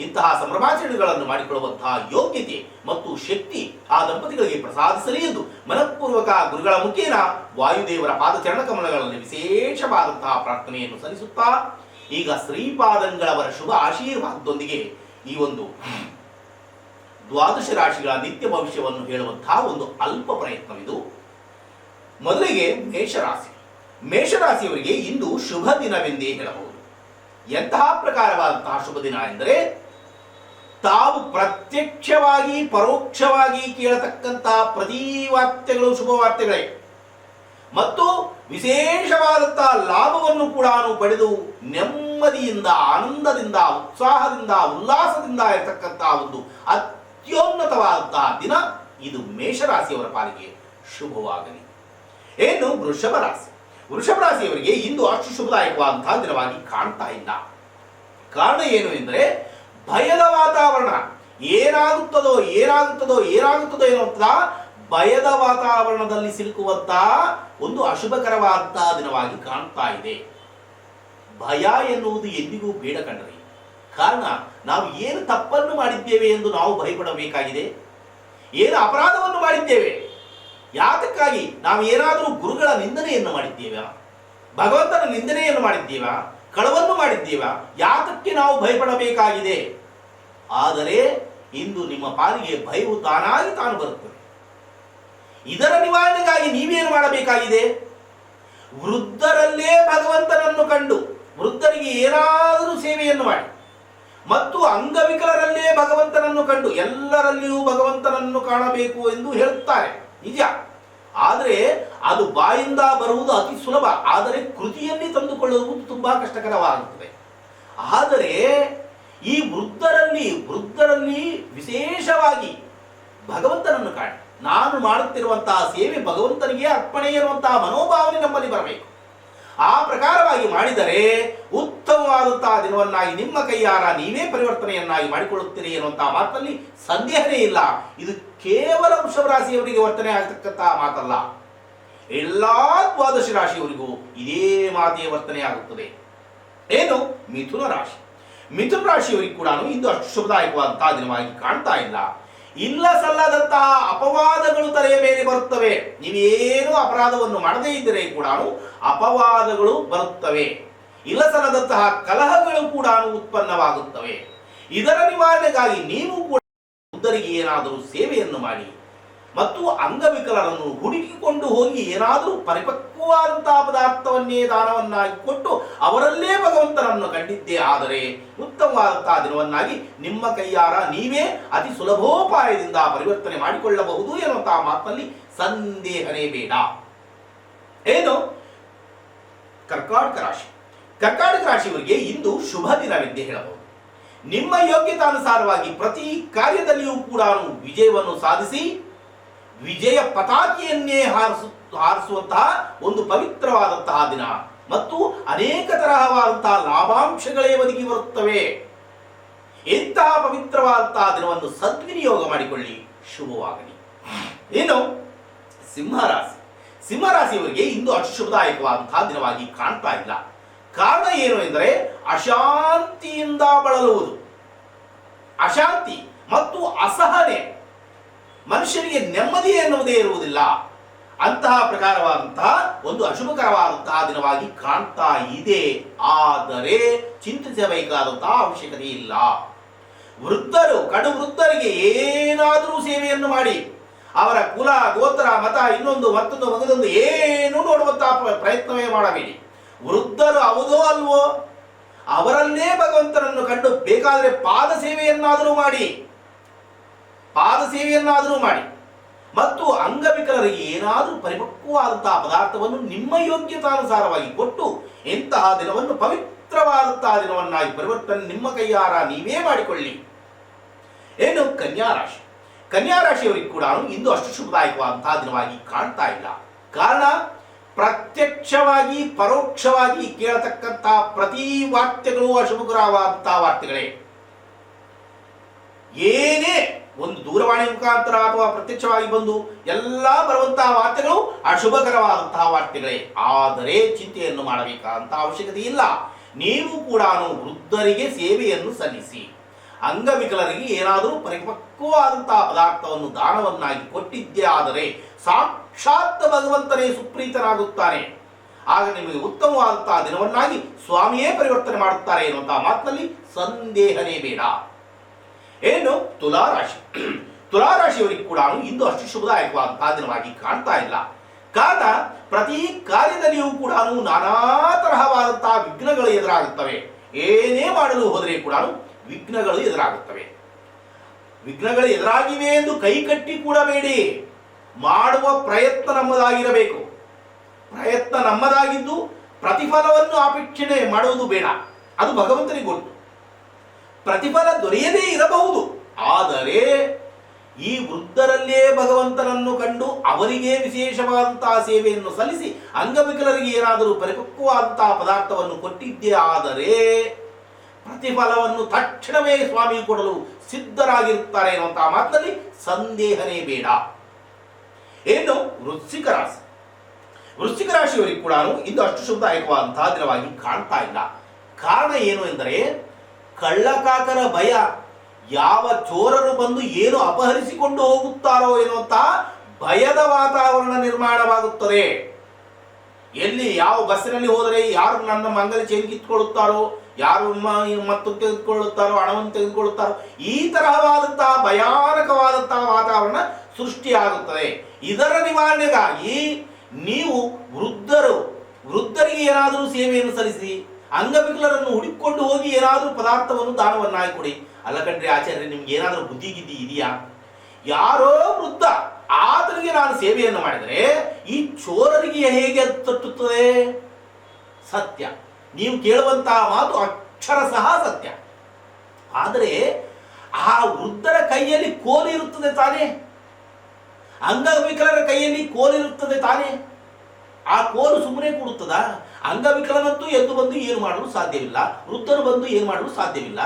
ಇಂತಹ ಸಂಭ್ರಮಾಚರಣೆಗಳನ್ನು ಮಾಡಿಕೊಳ್ಳುವಂತಹ ಯೋಗ್ಯತೆ ಮತ್ತು ಶಕ್ತಿ ಆ ದಂಪತಿಗಳಿಗೆ ಪ್ರಸಾದಿಸಲಿ ಎಂದು ಮನಃಪೂರ್ವಕ ಗುರುಗಳ ಮುಖೇನ ವಾಯುದೇವರ ಪಾದಚರಣ ಕಮಲಗಳಲ್ಲಿ ವಿಶೇಷವಾದಂತಹ ಪ್ರಾರ್ಥನೆಯನ್ನು ಸಲ್ಲಿಸುತ್ತಾ, ಈಗ ಶ್ರೀಪಾದಂಗಳವರ ಶುಭ ಆಶೀರ್ವಾದದೊಂದಿಗೆ ಈ ಒಂದು ದ್ವಾದಶ ರಾಶಿಗಳ ನಿತ್ಯ ಭವಿಷ್ಯವನ್ನು ಹೇಳುವಂತಹ ಒಂದು ಅಲ್ಪ ಪ್ರಯತ್ನವಿದು. ಮೊದಲಿಗೆ ಮೇಷರಾಶಿ. ಮೇಷರಾಶಿಯವರಿಗೆ ಇಂದು ಶುಭ ದಿನವೆಂದೇ ಹೇಳಬಹುದು. ಎಂತಹ ಪ್ರಕಾರವಾದಂತಹ ಶುಭ ದಿನ ಎಂದರೆ, ತಾವು ಪ್ರತ್ಯಕ್ಷವಾಗಿ ಪರೋಕ್ಷವಾಗಿ ಕೇಳತಕ್ಕಂತಹ ಪ್ರತಿ ವಾರ್ತೆಗಳು ಶುಭ ವಾರ್ತೆಗಳೇ ಮತ್ತು ವಿಶೇಷವಾದಂತಹ ಲಾಭವನ್ನು ಕೂಡ ಪಡೆದು ನೆಮ್ಮದಿಯಿಂದ, ಆನಂದದಿಂದ, ಉತ್ಸಾಹದಿಂದ, ಉಲ್ಲಾಸದಿಂದ ಇರತಕ್ಕಂತಹ ಒಂದು ಅತ್ಯುನ್ನತವಾದಂತಹ ದಿನ ಇದು ಮೇಷರಾಶಿಯವರ ಪಾಲಿಗೆ ಶುಭವಾಗಲಿ. ಏನು ವೃಷಭ ರಾಶಿ, ವೃಷಭ ರಾಶಿಯವರಿಗೆ ಇಂದು ಅಷ್ಟು ಶುಭದಾಯಕವಾದಂತಹ ದಿನವಾಗಿ ಕಾಣ್ತಾ ಇಲ್ಲ. ಕಾರಣ ಏನು ಎಂದರೆ ಭಯದ ವಾತಾವರಣ. ಏನಾಗುತ್ತದೋ ಏನಾಗುತ್ತದೋ ಏನಾಗುತ್ತದೋ ಎನ್ನುವಂತಹ ಭಯದ ವಾತಾವರಣದಲ್ಲಿ ಸಿಲುಕುವಂತಹ ಒಂದು ಅಶುಭಕರವಾದಂತಹ ದಿನವಾಗಿ ಕಾಣ್ತಾ ಇದೆ. ಭಯ ಎನ್ನುವುದು ಎಂದಿಗೂ ಬೇಡ ಕಣ್ರಿ. ಕಾರಣ ನಾವು ಏನು ತಪ್ಪನ್ನು ಮಾಡಿದ್ದೇವೆ ಎಂದು ನಾವು ಭಯಪಡಬೇಕಾಗಿದೆ. ಏನು ಅಪರಾಧವನ್ನು ಮಾಡಿದ್ದೇವೆ, ಯಾತಕ್ಕಾಗಿ ನಾವು ಏನಾದರೂ ಗುರುಗಳ ನಿಂದನೆಯನ್ನು ಮಾಡಿದ್ದೇವಾ, ಭಗವಂತನ ನಿಂದನೆಯನ್ನು ಮಾಡಿದ್ದೇವಾ, ಕಳವನ್ನು ಮಾಡಿದ್ದೇವಾ, ಯಾತಕ್ಕೆ ನಾವು ಭಯಪಡಬೇಕಾಗಿದೆ. ಆದರೆ ಇಂದು ನಿಮ್ಮ ಪಾಲಿಗೆ ಭಯವು ತಾನಾಗಿ ತಾನು ಬರುತ್ತದೆ. ಇದರ ನಿವಾರಣೆಗಾಗಿ ನೀವೇನು ಮಾಡಬೇಕಾಗಿದೆ? ವೃದ್ಧರಲ್ಲೇ ಭಗವಂತನನ್ನು ಕಂಡು ವೃದ್ಧರಿಗೆ ಏನಾದರೂ ಸೇವೆಯನ್ನು ಮಾಡಿ, ಮತ್ತು ಅಂಗವಿಕಲರಲ್ಲೇ ಭಗವಂತನನ್ನು ಕಂಡು ಎಲ್ಲರಲ್ಲಿಯೂ ಭಗವಂತನನ್ನು ಕಾಣಬೇಕು ಎಂದು ಹೇಳುತ್ತಾರೆ, ನಿಜ. ಆದರೆ ಅದು ಬಾಯಿಂದ ಬರುವುದು ಅತಿ ಸುಲಭ, ಆದರೆ ಕೃತಿಯಲ್ಲಿ ತಂದುಕೊಳ್ಳುವುದು ತುಂಬಾ ಕಷ್ಟಕರವಾಗುತ್ತದೆ. ಆದರೆ ಈ ವೃದ್ಧರಲ್ಲಿ ವಿಶೇಷವಾಗಿ ಭಗವಂತನನ್ನು ಕಾಣಿ. ನಾನು ಮಾಡುತ್ತಿರುವಂತಹ ಸೇವೆ ಭಗವಂತನಿಗೆ ಅರ್ಪಣೆ ಎನ್ನುವಂತಹ ಮನೋಭಾವನೆ ನಮ್ಮಲ್ಲಿ ಬರಬೇಕು. ಆ ಪ್ರಕಾರವಾಗಿ ಮಾಡಿದರೆ ಉತ್ತಮವಾದಂತಹ ದಿನವನ್ನಾಗಿ ನಿಮ್ಮ ಕೈಯಾರ ನೀವೇ ಪರಿವರ್ತನೆಯನ್ನಾಗಿ ಮಾಡಿಕೊಳ್ಳುತ್ತೀರಿ ಎನ್ನುವಂತಹ ಮಾತಲ್ಲಿ ಸಂದೇಹನೇ ಇಲ್ಲ. ಇದು ಕೇವಲ ವೃಷಭ ರಾಶಿಯವರಿಗೆ ವರ್ತನೆ ಆಗತಕ್ಕಂತಹ ಮಾತಲ್ಲ, ಎಲ್ಲಾ ದ್ವಾದಶ ರಾಶಿಯವರಿಗೂ ಇದೇ ಮಾತೆಯ ವರ್ತನೆ ಆಗುತ್ತದೆ. ಏನು ಮಿಥುನ ರಾಶಿ, ಮಿಥುನ ರಾಶಿಯವರಿಗೆ ಕೂಡ ಇಂದು ಅಷ್ಟು ಶುಭದಾಯಕವಾದಂತಹ ದಿನವಾಗಿ ಕಾಣ್ತಾ ಇಲ್ಲ. ಇಲ್ಲ ಸಲ್ಲದಂತಹ ಅಪವಾದಗಳು ತಲೆಯ ಮೇಲೆ ಬರುತ್ತವೆ. ನೀವೇನು ಅಪರಾಧವನ್ನು ಮಾಡದೇ ಇದ್ದರೆ ಕೂಡ ಅಪವಾದಗಳು ಬರುತ್ತವೆ. ಇಲ್ಲ ಸಲ್ಲದಂತಹ ಕಲಹಗಳು ಕೂಡ ಉತ್ಪನ್ನವಾಗುತ್ತವೆ. ಇದರ ನಿವಾರಣೆಗಾಗಿ ನೀವು ಕೂಡ ವೃದ್ಧರಿಗೆ ಏನಾದರೂ ಸೇವೆಯನ್ನು ಮಾಡಿ, ಮತ್ತು ಅಂಗವಿಕಲರನ್ನು ಹುಡುಕಿಕೊಂಡು ಹೋಗಿ ಏನಾದರೂ ಪರಿಪಕ್ವವಾದಂತಹ ಪದಾರ್ಥವನ್ನೇ ದಾನವನ್ನಾಗಿ ಕೊಟ್ಟು ಅವರಲ್ಲೇ ಭಗವಂತನನ್ನು ಕಂಡಿದ್ದೇ ಆದರೆ ಉತ್ತಮವಾದಂತಹ ದಿನವನ್ನಾಗಿ ನಿಮ್ಮ ಕೈಯಾರ ನೀವೇ ಅತಿ ಸುಲಭೋಪಾಯದಿಂದ ಪರಿವರ್ತನೆ ಮಾಡಿಕೊಳ್ಳಬಹುದು ಎನ್ನುವಂತಹ ಮಾತಿನಲ್ಲಿ ಸಂದೇಹನೇ ಬೇಡ. ಏನು ಕರ್ಕಾಟಕ ರಾಶಿ, ಕರ್ಕಾಟಕ ರಾಶಿಯವರಿಗೆ ಇಂದು ಶುಭ ದಿನವೆಂದೇ ಹೇಳಬಹುದು. ನಿಮ್ಮ ಯೋಗ್ಯತಾನುಸಾರವಾಗಿ ಪ್ರತಿ ಕಾರ್ಯದಲ್ಲಿಯೂ ಕೂಡ ವಿಜಯವನ್ನು ಸಾಧಿಸಿ ವಿಜಯ ಪತಾಕೆಯನ್ನೇ ಹಾರಿಸುವಂತಹ ಒಂದು ಪವಿತ್ರವಾದಂತಹ ದಿನ, ಮತ್ತು ಅನೇಕ ತರಹವಾದಂತಹ ಲಾಭಾಂಶಗಳೇ ಒದಗಿ ಬರುತ್ತವೆ. ಇಂತಹ ಪವಿತ್ರವಾದಂತಹ ದಿನವನ್ನು ಸದ್ವಿನಿಯೋಗ ಮಾಡಿಕೊಳ್ಳಿ, ಶುಭವಾಗಲಿ. ಏನು ಸಿಂಹರಾಶಿ, ಸಿಂಹರಾಶಿಯವರಿಗೆ ಇಂದು ಅಶುಭದಾಯಕವಾದಂತಹ ದಿನವಾಗಿ ಕಾಣ್ತಾ ಇಲ್ಲ. ಕಾರಣ ಏನು ಎಂದರೆ ಅಶಾಂತಿಯಿಂದ ಬಳಲುವುದು, ಅಶಾಂತಿ ಮತ್ತು ಅಸಹನೆ, ಮನುಷ್ಯನಿಗೆ ನೆಮ್ಮದಿ ಎನ್ನುವುದೇ ಇರುವುದಿಲ್ಲ. ಅಂತಹ ಪ್ರಕಾರವಾದಂತಹ ಒಂದು ಅಶುಭಕರವಾದಂತಹ ದಿನವಾಗಿ ಕಾಣ್ತಾ ಇದೆ. ಆದರೆ ಚಿಂತಿಸಬೇಕಾದಂತಹ ಅವಶ್ಯಕತೆ ಇಲ್ಲ. ಕಡು ವೃದ್ಧರಿಗೆ ಏನಾದರೂ ಸೇವೆಯನ್ನು ಮಾಡಿ, ಅವರ ಕುಲ ಗೋತ್ರ ಮತ ಇನ್ನೊಂದು ಮತ್ತೊಂದು ಮಗದೊಂದು ಏನು ನೋಡುವಂತಹ ಪ್ರಯತ್ನವೇ ಮಾಡಬೇಡಿ. ವೃದ್ಧರು ಹೌದೋ ಅಲ್ವೋ ಅವರಲ್ಲೇ ಭಗವಂತನನ್ನು ಕಂಡು ಬೇಕಾದರೆ ಪಾದ ಸೇವೆಯನ್ನಾದರೂ ಮಾಡಿ, ಮತ್ತು ಅಂಗವಿಕಲರಿಗೆ ಏನಾದರೂ ಪರಿಪಕ್ವವಾದಂತಹ ಪದಾರ್ಥವನ್ನು ನಿಮ್ಮ ಯೋಗ್ಯತಾನುಸಾರವಾಗಿ ಕೊಟ್ಟು ಇಂತಹ ದಿನವನ್ನು ಪವಿತ್ರವಾದಂತಹ ದಿನವನ್ನಾಗಿ ಪರಿವರ್ತನೆ ನಿಮ್ಮ ಕೈಯಾರ ನೀವೇ ಮಾಡಿಕೊಳ್ಳಿ. ಏನು ಕನ್ಯಾ ರಾಶಿ, ಕನ್ಯಾ ರಾಶಿಯವರಿಗೆ ಕೂಡ ಇಂದು ಅಷ್ಟು ಶುಭದಾಯಕವಾದಂತಹ ದಿನವಾಗಿ ಕಾಣ್ತಾ ಇಲ್ಲ. ಕಾರಣ ಪ್ರತ್ಯಕ್ಷವಾಗಿ ಪರೋಕ್ಷವಾಗಿ ಕೇಳತಕ್ಕಂತಹ ಪ್ರತಿ ವಾರ್ತೆಗಳು ಅಶುಭಕರವಾದಂತಹ ವಾರ್ತೆಗಳೇ. ಏನೇ ಒಂದು ದೂರವಾಣಿ ಮುಖಾಂತರ ಅಥವಾ ಪ್ರತ್ಯಕ್ಷವಾಗಿ ಬಂದು ಎಲ್ಲ ಬರುವಂತಹ ವಾರ್ತೆಗಳು ಅಶುಭಕರವಾದಂತಹ ವಾರ್ತೆಗಳೇ. ಆದರೆ ಚಿಂತೆಯನ್ನು ಮಾಡಬೇಕಾದಂತಹ ಅವಶ್ಯಕತೆ ಇಲ್ಲ. ನೀವು ಕೂಡ ವೃದ್ಧರಿಗೆ ಸೇವೆಯನ್ನು ಸಲ್ಲಿಸಿ, ಅಂಗವಿಕಲರಿಗೆ ಏನಾದರೂ ಪರಿಪಕ್ವವಾದಂತಹ ಪದಾರ್ಥವನ್ನು ದಾನವನ್ನಾಗಿ ಕೊಟ್ಟಿದ್ದೇ ಆದರೆ ಸಾಕ್ಷಾತ್ ಭಗವಂತನೇ ಸುಪ್ರೀತನಾಗುತ್ತಾನೆ. ಆಗ ನಿಮಗೆ ಉತ್ತಮವಾದಂತಹ ದಿನವನ್ನಾಗಿ ಸ್ವಾಮಿಯೇ ಪರಿವರ್ತನೆ ಮಾಡುತ್ತಾರೆ ಎನ್ನುವಂತಹ ಮಾತಿನಲ್ಲಿ ಸಂದೇಹನೇ ಬೇಡ. ಏನು ತುಲಾರಾಶಿ, ತುಲಾರಾಶಿಯವರಿಗೆ ಕೂಡ ಇಂದು ಅಷ್ಟು ಶುಭದಾಯಕವಾದಂತಹ ದಿನವಾಗಿ ಕಾಣ್ತಾ ಇಲ್ಲ. ಕಾರಣ ಪ್ರತಿ ಕಾರ್ಯದಲ್ಲಿಯೂ ಕೂಡ ನಾನಾ ತರಹವಾದಂತಹ ವಿಘ್ನಗಳು ಎದುರಾಗುತ್ತವೆ. ಏನೇ ಮಾಡಲು ಹೋದರೆ ಕೂಡ ವಿಘ್ನಗಳು ಎದುರಾಗುತ್ತವೆ. ವಿಘ್ನಗಳು ಎದುರಾಗಿವೆ ಎಂದು ಕೈ ಕಟ್ಟಿ ಕೂಡಬೇಡಿ. ಮಾಡುವ ಪ್ರಯತ್ನ ನಮ್ಮದಾಗಿರಬೇಕು. ಪ್ರಯತ್ನ ನಮ್ಮದಾಗಿದ್ದು ಪ್ರತಿಫಲವನ್ನು ಅಪೇಕ್ಷಣೆ ಮಾಡುವುದು ಬೇಡ. ಅದು ಭಗವಂತನಿಗೆ ಗೊತ್ತು. ಪ್ರತಿಫಲ ದೊರೆಯದೇ ಇರಬಹುದು, ಆದರೆ ಈ ವೃದ್ಧರಲ್ಲೇ ಭಗವಂತನನ್ನು ಕಂಡು ಅವರಿಗೆ ವಿಶೇಷವಾದಂತಹ ಸೇವೆಯನ್ನು ಸಲ್ಲಿಸಿ ಅಂಗವಿಕಲರಿಗೆ ಏನಾದರೂ ಪರಿಪಕ್ವವಾದಂತಹ ಪದಾರ್ಥವನ್ನು ಕೊಟ್ಟಿದ್ದೇ ಆದರೆ ಪ್ರತಿಫಲವನ್ನು ತಕ್ಷಣವೇ ಸ್ವಾಮಿ ಕೊಡಲು ಸಿದ್ಧರಾಗಿರುತ್ತಾರೆ ಎನ್ನುವಂತಹ ಮಾತಿನಲ್ಲಿ ಸಂದೇಹನೇ ಬೇಡ. ಏನು ವೃಶ್ಚಿಕ ರಾಶಿ, ವೃಶ್ಚಿಕ ರಾಶಿಯವರಿಗೆ ಕೂಡ ಇದು ಅಷ್ಟು ಶುಭದಾಯಕವಾದಂತಹ ದಿನವಾಗಿ ಕಾಣ್ತಾ ಇಲ್ಲ. ಕಾರಣ ಏನು ಎಂದರೆ ಕಳ್ಳಕಾಕರ ಭಯ, ಯಾವ ಚೋರರು ಬಂದು ಏನು ಅಪಹರಿಸಿಕೊಂಡು ಹೋಗುತ್ತಾರೋ ಎನ್ನುವಂತಹ ಭಯದ ವಾತಾವರಣ ನಿರ್ಮಾಣವಾಗುತ್ತದೆ. ಎಲ್ಲಿ ಯಾವ ಬಸ್ಸಿನಲ್ಲಿ ಹೋದರೆ ಯಾರು ನನ್ನ ಮಂಗಲ ಚೈನ್ ಕಿತ್ಕೊಳ್ಳುತ್ತಾರೋ, ಯಾರು ಮತ್ತು ತೆಗೆದುಕೊಳ್ಳುತ್ತಾರೋ, ಹಣವನ್ನು ತೆಗೆದುಕೊಳ್ಳುತ್ತಾರೋ, ಈ ತರಹವಾದಂತಹ ಭಯಾನಕವಾದಂತಹ ವಾತಾವರಣ ಸೃಷ್ಟಿಯಾಗುತ್ತದೆ. ಇದರ ನಿವಾರಣೆಗಾಗಿ ನೀವು ವೃದ್ಧರಿಗೆ ಏನಾದರೂ ಸೇವೆಯನ್ನು ಸಲ್ಲಿಸಿ, ಅಂಗವಿಕಲರನ್ನು ಹುಡುಕಿಕೊಂಡು ಹೋಗಿ ಏನಾದರೂ ಪದಾರ್ಥವನ್ನು ದಾನವನ್ನಾಗಿ ಕೊಡಿ. ಅಲ್ಲ ಕಣ್ರಿ ಆಚಾರ್ಯ, ನಿಮ್ಗೆ ಏನಾದರೂ ಬುದ್ಧಿಗಿದ್ದಿ ಇದೆಯಾ? ಯಾರೋ ವೃದ್ಧ ಆತನಿಗೆ ನಾನು ಸೇವೆಯನ್ನು ಮಾಡಿದರೆ ಈ ಚೋರರಿಗೆ ಹೇಗೆ ತಟ್ಟುತ್ತದೆ? ಸತ್ಯ, ನೀವು ಕೇಳುವಂತಹ ಮಾತು ಅಕ್ಷರ ಸಹ ಸತ್ಯ. ಆದರೆ ಆ ವೃದ್ಧರ ಕೈಯಲ್ಲಿ ಕೋಲಿರುತ್ತದೆ ತಾನೇ, ಅಂಗವಿಕಲರ ಕೈಯಲ್ಲಿ ಕೋಲಿರುತ್ತದೆ ತಾನೇ. ಆ ಕೋಲು ಸುಮ್ಮನೆ ಕೊಡುತ್ತದ? ಅಂಗವಿಕಲನಂತೂ ಎದ್ದು ಬಂದು ಏನು ಮಾಡಲು ಸಾಧ್ಯವಿಲ್ಲ, ವೃದ್ಧರು ಬಂದು ಏನು ಮಾಡಲು ಸಾಧ್ಯವಿಲ್ಲ.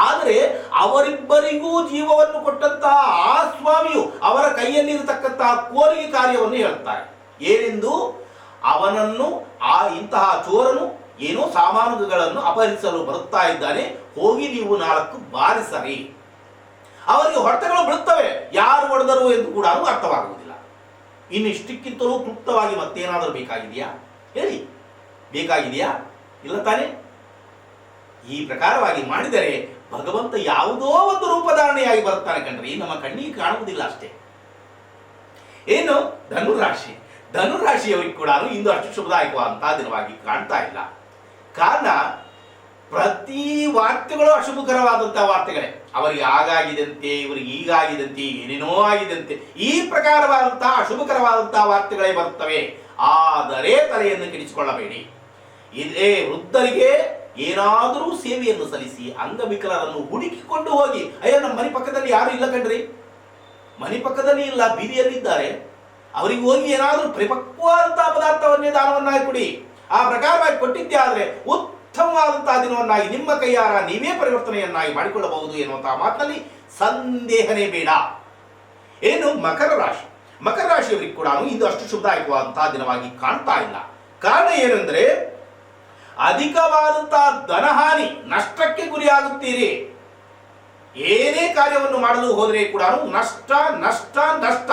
ಆದರೆ ಅವರಿಬ್ಬರಿಗೂ ಜೀವವನ್ನು ಕೊಟ್ಟಂತಹ ಆ ಸ್ವಾಮಿಯು ಅವರ ಕೈಯಲ್ಲಿರತಕ್ಕಂತಹ ಕೋಲಿಗೆ ಕಾರ್ಯವನ್ನು ಹೇಳ್ತಾರೆ. ಏನೆಂದು? ಅವನನ್ನು ಇಂತಹ ಚೋರನು ಏನೋ ಸಾಮಾನುಗಳನ್ನು ಅಪಹರಿಸಲು ಬರುತ್ತಾ ಇದ್ದಾನೆ, ಹೋಗಿ ನೀವು 4 ಬಾರಿಸರಿ. ಅವರಿಗೆ ಹೊಡೆತಗಳು ಬೀಳುತ್ತವೆ, ಯಾರು ಹೊಡೆದರು ಎಂದು ಕೂಡ ಅರ್ಥವಾಗುವುದಿಲ್ಲ. ಇನ್ನಿಷ್ಟಕ್ಕಿಂತಲೂ ಕ್ಲುಪ್ತವಾಗಿ ಮತ್ತೇನಾದರೂ ಬೇಕಾಗಿದೆಯಾ ಹೇಳಿ? ಬೇಕಾಗಿದೆಯಾ? ಇಲ್ಲ ತಾನೆ? ಈ ಪ್ರಕಾರವಾಗಿ ಮಾಡಿದರೆ ಭಗವಂತ ಯಾವುದೋ ಒಂದು ರೂಪಧಾರಣೆಯಾಗಿ ಬರುತ್ತಾನೆ ಕಣ್ರಿ, ನಮ್ಮ ಕಣ್ಣಿಗೆ ಕಾಣುವುದಿಲ್ಲ ಅಷ್ಟೇ. ಏನು ಧನುರಾಶಿ, ಧನುರಾಶಿಯವರಿಗೆ ಕೂಡ ಇಂದು ಅಷ್ಟು ಶುಭದಾಯಕವಾದಂತಹ ದಿನವಾಗಿ ಕಾಣ್ತಾ ಇಲ್ಲ. ಕಾರಣ ಪ್ರತಿ ವಾರ್ತೆಗಳು ಅಶುಭಕರವಾದಂತಹ ವಾರ್ತೆಗಳೇ. ಅವರಿಗೆ ಆಗಾಗಿದಂತೆ, ಇವರಿಗೆ ಈಗಾಗಿದಂತೆ, ಏನೇನೋ ಆಗಿದಂತೆ, ಈ ಪ್ರಕಾರವಾದಂತಹ ಅಶುಭಕರವಾದಂತಹ ವಾರ್ತೆಗಳೇ ಬರುತ್ತವೆ. ಆದರೆ ತಲೆಯನ್ನು ಕೆಡಿಸಿಕೊಳ್ಳಬೇಡಿ. ಇದೇ ವೃದ್ಧರಿಗೆ ಏನಾದರೂ ಸೇವೆಯನ್ನು ಸಲ್ಲಿಸಿ ಅಂಗವಿಕಲರನ್ನು ಹುಡುಕಿಕೊಂಡು ಹೋಗಿ, ಅಯ್ಯೋ ನಮ್ಮ ಮನೆ ಪಕ್ಕದಲ್ಲಿ ಯಾರು ಇಲ್ಲ ಕಣ್ರಿ, ಮನೆ ಪಕ್ಕದಲ್ಲಿ ಇಲ್ಲ, ಬೀದಿಯಲ್ಲಿದ್ದಾರೆ, ಅವರಿಗೆ ಹೋಗಿ ಏನಾದರೂ ಪರಿಪಕ್ವವಾದಂತಹ ಪದಾರ್ಥವನ್ನೇ ದಾನವನ್ನಾಗಿ ಕೊಡಿ. ಆ ಪ್ರಕಾರವಾಗಿ ಕೊಟ್ಟಿದ್ದೇ ಆದರೆ ಉತ್ತಮವಾದಂತಹ ದಿನವನ್ನಾಗಿ ನಿಮ್ಮ ಕೈಯಾರ ನೀವೇ ಪರಿವರ್ತನೆಯನ್ನಾಗಿ ಮಾಡಿಕೊಳ್ಳಬಹುದು ಎನ್ನುವಂತಹ ಮಾತಿನಲ್ಲಿ ಸಂದೇಹನೇ ಬೇಡ. ಏನು ಮಕರ ರಾಶಿ, ಮಕರ ರಾಶಿಯವರಿಗೆ ಕೂಡ ಇದು ಅಷ್ಟು ಶುಭದಾಯಕವಾದಂತಹ ದಿನವಾಗಿ ಕಾಣ್ತಾ ಇಲ್ಲ. ಕಾರಣ ಏನೆಂದರೆ ಅಧಿಕವಾದಂತಹ ಧನಹಾನಿ, ನಷ್ಟಕ್ಕೆ ಗುರಿಯಾಗುತ್ತೀರಿ. ಏನೇ ಕಾರ್ಯವನ್ನು ಮಾಡಲು ಹೋದರೆ ಕೂಡ ನಷ್ಟ ನಷ್ಟ ನಷ್ಟ.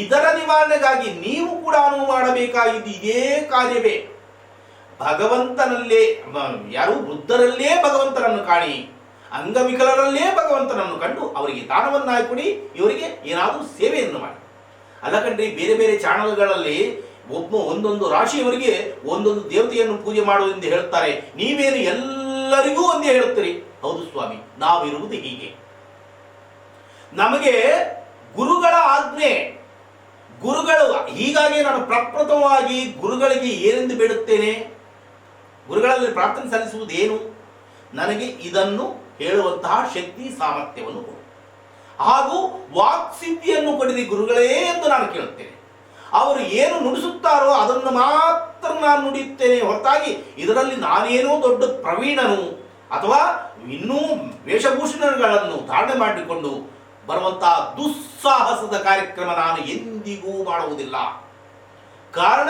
ಇದರ ನಿವಾರಣೆಗಾಗಿ ನೀವು ಕೂಡ ಮಾಡಬೇಕಾಗಿದ್ದು ಇದೇ ಕಾರ್ಯವೇ. ಭಗವಂತನಲ್ಲೇ, ಯಾರು ವೃದ್ಧರಲ್ಲೇ ಭಗವಂತನನ್ನು ಕಾಣಿ, ಅಂಗವಿಕಲರಲ್ಲೇ ಭಗವಂತನನ್ನು ಕಂಡು ಅವರಿಗೆ ದಾನವನ್ನಾಗಿ ಕೊಡಿ, ಇವರಿಗೆ ಏನಾದರೂ ಸೇವೆಯನ್ನು ಮಾಡಿ. ಅಲ್ಲ ಕಣ್ರಿ, ಬೇರೆ ಬೇರೆ ಚಾನಲ್ಗಳಲ್ಲಿ ಒಂದೊಂದು ರಾಶಿಯವರಿಗೆ ಒಂದೊಂದು ದೇವತೆಯನ್ನು ಪೂಜೆ ಮಾಡುವುದೆಂದು ಹೇಳ್ತಾರೆ. ನೀವೇನು ಎಲ್ಲರಿಗೂ ಒಂದೇ ಹೇಳುತ್ತೀರಿ? ಹೌದು ಸ್ವಾಮಿ, ನಾವಿರುವುದು ಹೀಗೆ. ನಮಗೆ ಗುರುಗಳ ಆಜ್ಞೆ, ಗುರುಗಳು, ಹೀಗಾಗಿ ನಾನು ಪ್ರಪ್ರಥಮವಾಗಿ ಗುರುಗಳಿಗೆ ಏನೆಂದು ಬೇಡುತ್ತೇನೆ? ಗುರುಗಳಲ್ಲಿ ಪ್ರಾರ್ಥನೆ ಸಲ್ಲಿಸುವುದೇನು? ನನಗೆ ಇದನ್ನು ಹೇಳುವಂತಹ ಶಕ್ತಿ ಸಾಮರ್ಥ್ಯವನ್ನು ಕೊಡು, ಹಾಗೂ ವಾಕ್ಸಿದ್ಧಿಯನ್ನು ಕೊಡಿರಿ ಗುರುಗಳೇ ಎಂದು ನಾನು ಕೇಳುತ್ತೇನೆ. ಅವರು ಏನು ನುಡಿಸುತ್ತಾರೋ ಅದನ್ನು ಮಾತ್ರ ನಾನು ನುಡಿಯುತ್ತೇನೆ ಹೊರತಾಗಿ ಇದರಲ್ಲಿ ನಾನೇನೋ ದೊಡ್ಡ ಪ್ರವೀಣನು ಅಥವಾ ಇನ್ನೂ ವೇಷಭೂಷಣಗಳನ್ನು ಧಾರಣೆ ಮಾಡಿಕೊಂಡು ಬರುವಂತಹ ದುಸ್ಸಾಹಸದ ಕಾರ್ಯಕ್ರಮ ನಾನು ಎಂದಿಗೂ ಮಾಡುವುದಿಲ್ಲ. ಕಾರಣ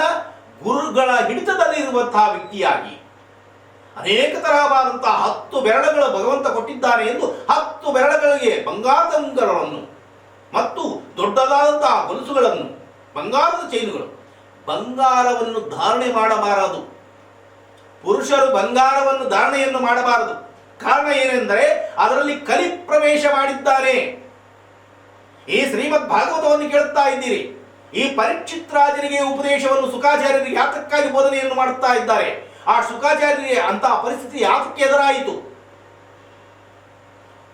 ಗುರುಗಳ ಹಿಡಿತದಲ್ಲಿ ಇರುವಂತಹ ವ್ಯಕ್ತಿಯಾಗಿ ಅನೇಕ ತರಹವಾದಂತಹ 10 ಬೆರಳುಗಳು ಭಗವಂತ ಕೊಟ್ಟಿದ್ದಾನೆ ಎಂದು 10 ಬೆರಳುಗಳಿಗೆ ಬಂಗಾರದ ಉಂಗುರವನ್ನು ಮತ್ತು ದೊಡ್ಡದಾದಂತಹ ಗೊಲುಸುಗಳನ್ನು, ಬಂಗಾರದ ಚೈನುಗಳು. ಬಂಗಾರವನ್ನು ಧಾರಣೆ ಮಾಡಬಾರದು, ಪುರುಷರು ಬಂಗಾರವನ್ನು ಧಾರಣೆಯನ್ನು ಮಾಡಬಾರದು. ಕಾರಣ ಏನೆಂದರೆ ಅದರಲ್ಲಿ ಕಲಿ ಪ್ರವೇಶ ಮಾಡಿದ್ದಾನೆ. ಈ ಶ್ರೀಮದ್ ಭಾಗವತವನ್ನು ಕೇಳುತ್ತಾ ಇದ್ದೀರಿ. ಈ ಪರೀಕ್ಷಿತ್ ರಾಜನಿಗೆ ಉಪದೇಶವನ್ನು ಶುಕಾಚಾರ್ಯರಿಗೆ ಯಾತಕ್ಕಾಗಿ ಬೋಧನೆಯನ್ನು ಮಾಡುತ್ತಾ ಇದ್ದಾರೆ. ಆ ಶುಕಾಚಾರ್ಯರಿಗೆ ಅಂತಹ ಪರಿಸ್ಥಿತಿ ಯಾತಕ್ಕೆ ಎದುರಾಯಿತು?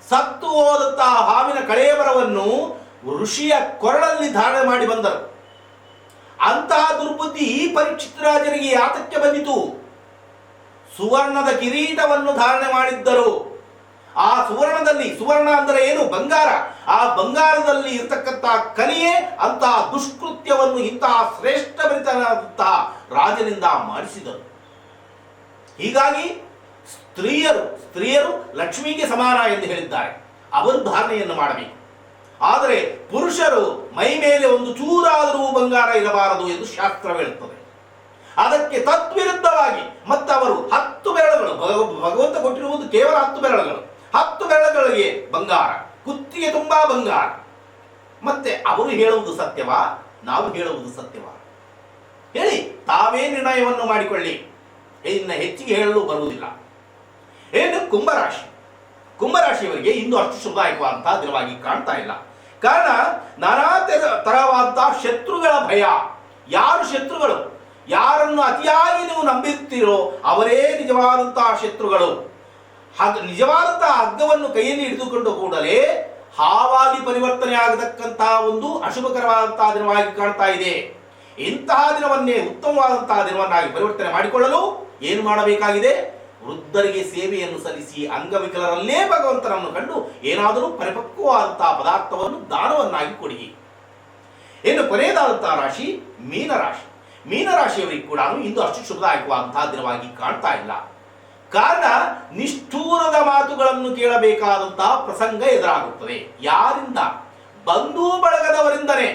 ಸತ್ತು ಹೋದಂತಹ ಹಾವಿನ ಕಳೆಬರವನ್ನು ಋಷಿಯ ಕೊರಳಲ್ಲಿ ಧಾರಣೆ ಮಾಡಿ ಬಂದರು. ಅಂತಹ ದುರ್ಬುದ್ಧಿ ಈ ಪರೀಕ್ಷಿತ ರಾಜರಿಗೆ ಯಾತಕ್ಕೆ ಬಂದಿತು? ಸುವರ್ಣದ ಕಿರೀಟವನ್ನು ಧಾರಣೆ ಮಾಡಿದ್ದರು. ಆ ಸುವರ್ಣದಲ್ಲಿ, ಸುವರ್ಣ ಅಂದರೆ ಏನು? ಬಂಗಾರ. ಆ ಬಂಗಾರದಲ್ಲಿ ಇರತಕ್ಕಂತಹ ಕಲಿಯೇ ಅಂತಹ ದುಷ್ಕೃತ್ಯವನ್ನು ಇಂತಹ ಶ್ರೇಷ್ಠ ಭರಿತನಾದಂತಹ ರಾಜನಿಂದ ಮಾಡಿಸಿದರು. ಹೀಗಾಗಿ ಸ್ತ್ರೀಯರು ಲಕ್ಷ್ಮಿಗೆ ಸಮಾನ ಎಂದು ಹೇಳಿದ್ದಾರೆ. ಅವರು ಧಾರಣೆಯನ್ನು ಮಾಡಬೇಕು. ಆದರೆ ಪುರುಷರು ಮೈ ಮೇಲೆ ಒಂದು ಚೂರಾದರೂ ಬಂಗಾರ ಇರಬಾರದು ಎಂದು ಶಾಸ್ತ್ರ ಹೇಳುತ್ತದೆ. ಅದಕ್ಕೆ ತದ್ವಿರುದ್ಧವಾಗಿ ಮತ್ತೆ ಅವರು 10 ಬೆರಳುಗಳು, ಭಗವಂತ ಕೊಟ್ಟಿರುವುದು ಕೇವಲ 10 ಬೆರಳುಗಳು, 10 ಬೆರಳುಗಳಿಗೆ ಬಂಗಾರ, ಕುತ್ತಿಗೆ ತುಂಬಾ ಬಂಗಾರ. ಮತ್ತೆ ಅವರು ಹೇಳುವುದು ಸತ್ಯವಾ, ನಾವು ಹೇಳುವುದು ಸತ್ಯವಾ? ಹೇಳಿ, ತಾವೇ ನಿರ್ಣಯವನ್ನು ಮಾಡಿಕೊಳ್ಳಿ. ಇನ್ನು ಹೆಚ್ಚಿಗೆ ಹೇಳಲು ಬರುವುದಿಲ್ಲ. ಏನು ಕುಂಭರಾಶಿ? ಕುಂಭರಾಶಿಯವರಿಗೆ ಇಂದು ಅಷ್ಟು ಶುಭದಾಯಕವಾದಂತಹ ದಿನವಾಗಿ ಕಾಣ್ತಾ ಇಲ್ಲ. ಕಾರಣ ನಾನಾ ತರವಾದಂತಹ ಶತ್ರುಗಳ ಭಯ. ಯಾರು ಶತ್ರುಗಳು? ಯಾರನ್ನು ಅತಿಯಾಗಿ ನೀವು ನಂಬಿರ್ತೀರೋ ಅವರೇ ನಿಜವಾದಂತಹ ಶತ್ರುಗಳು. ನಿಜವಾದಂತಹ ಹಗ್ಗವನ್ನು ಕೈಯಲ್ಲಿ ಹಿಡಿದುಕೊಂಡು ಕೂಡಲೇ ಹಾವಾಗಿ ಪರಿವರ್ತನೆ ಆಗತಕ್ಕಂತಹ ಒಂದು ಅಶುಭಕರವಾದಂತಹ ದಿನವಾಗಿ ಕಾಣ್ತಾ ಇದೆ. ಇಂತಹ ದಿನವನ್ನೇ ಉತ್ತಮವಾದಂತಹ ದಿನವನ್ನಾಗಿ ಪರಿವರ್ತನೆ ಮಾಡಿಕೊಳ್ಳಲು ಏನು ಮಾಡಬೇಕಾಗಿದೆ? ವೃದ್ಧರಿಗೆ ಸೇವೆಯನ್ನು ಸಲ್ಲಿಸಿ ಅಂಗವಿಕಲರಲ್ಲೇ ಭಗವಂತನನ್ನು ಕಂಡು ಏನಾದರೂ ಪರಿಪಕ್ವವಾದಂತಹ ಪದಾರ್ಥವನ್ನು ದಾನವನ್ನಾಗಿ ಕೊಡಿ. ಇನ್ನು ಕೊನೆಯದಾದಂತಹ ರಾಶಿ ಮೀನರಾಶಿ. ಮೀನರಾಶಿಯವರಿಗೆ ಕೂಡ ಇಂದು ಅಷ್ಟು ಶುಭದಾಯಕವಾದಂತಹ ದಿನವಾಗಿ ಕಾಣ್ತಾ ಇಲ್ಲ. ಕಾರಣ ನಿಷ್ಠೂರದ ಮಾತುಗಳನ್ನು ಕೇಳಬೇಕಾದಂತಹ ಪ್ರಸಂಗ ಎದುರಾಗುತ್ತದೆ. ಯಾರಿಂದ? ಬಂಧು ಬಳಗದವರಿಂದನೇ.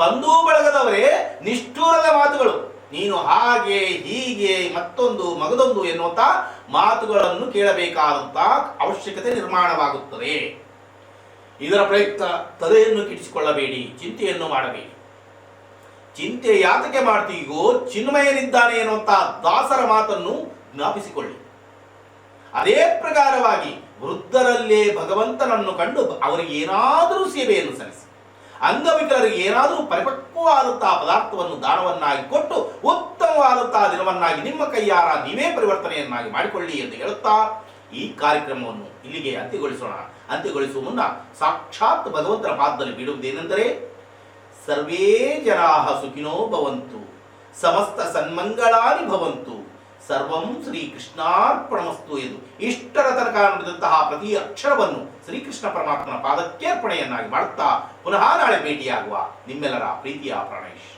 ಬಂಧು ಬಳಗದವರೇ ನಿಷ್ಠೂರದ ಮಾತುಗಳು, ನೀನು ಹಾಗೆ ಹೀಗೆ ಮತ್ತೊಂದು ಮಗದೊಂದು ಎನ್ನುವಂತ ಮಾತುಗಳನ್ನು ಕೇಳಬೇಕಾದಂತಹ ಅವಶ್ಯಕತೆ ನಿರ್ಮಾಣವಾಗುತ್ತದೆ. ಇದರ ಪ್ರಯುಕ್ತ ತಲೆಯನ್ನು ಕಿಡಿಸಿಕೊಳ್ಳಬೇಡಿ, ಚಿಂತೆಯನ್ನು ಮಾಡಬೇಡಿ. ಚಿಂತೆ ಯಾತಕ್ಕೆ ಮಾಡ್ತೀಗೋ ಚಿನ್ಮಯನಿದ್ದಾನೆ ಎನ್ನುವಂತ ದಾಸರ ಮಾತನ್ನು ಜ್ಞಾಪಿಸಿಕೊಳ್ಳಿ. ಅದೇ ಪ್ರಕಾರವಾಗಿ ವೃದ್ಧರಲ್ಲೇ ಭಗವಂತನನ್ನು ಕಂಡು ಅವರಿಗೆ ಏನಾದರೂ ಸೇವೆಯನ್ನು ಸಲ್ಲಿಸಿ, ಅಂಗವಿಕಲರಿಗೆ ಏನಾದರೂ ಪರಿಪಕ್ವವಾದಂತಹ ಪದಾರ್ಥವನ್ನು ದಾನವನ್ನಾಗಿ ಕೊಟ್ಟು ಉತ್ತಮವಾದಂತಹ ದಿನವನ್ನಾಗಿ ನಿಮ್ಮ ಕೈಯಾರ ನೀವೇ ಪರಿವರ್ತನೆಯನ್ನಾಗಿ ಮಾಡಿಕೊಳ್ಳಿ ಎಂದು ಹೇಳುತ್ತಾ ಈ ಕಾರ್ಯಕ್ರಮವನ್ನು ಇಲ್ಲಿಗೆ ಅಂತ್ಯಗೊಳಿಸೋಣ. ಅಂತ್ಯಗೊಳಿಸುವ ಮುನ್ನ ಸಾಕ್ಷಾತ್ ಭಗವಂತನ ಪಾದದಲ್ಲಿ ಬೀಳುವುದೇನೆಂದರೆ, ಸರ್ವೇ ಜನಾಃ ಸುಖಿನೋ ಭವಂತು, ಸಮಸ್ತ ಸನ್ಮಂಗಳಾನಿ ಭವಂತು, ಸರ್ವಂ ಶ್ರೀಕೃಷ್ಣಾರ್ಪಣಮಸ್ತು ಎಂದು ಇಷ್ಟರ ತನಕ ನುಡಿದಂತಹ ಪ್ರತಿ ಅಕ್ಷರವನ್ನು ಶ್ರೀಕೃಷ್ಣ ಪರಮಾತ್ಮನ ಪಾದಕ್ಕೆ ಅರ್ಪಣೆಯನ್ನಾಗಿ ಮಾಡುತ್ತಾ ಪುನಃ ನಾಳೆ ಭೇಟಿಯಾಗುವ ನಿಮ್ಮೆಲ್ಲರ ಪ್ರೀತಿಯ ಪ್ರಾಣೇಶ್.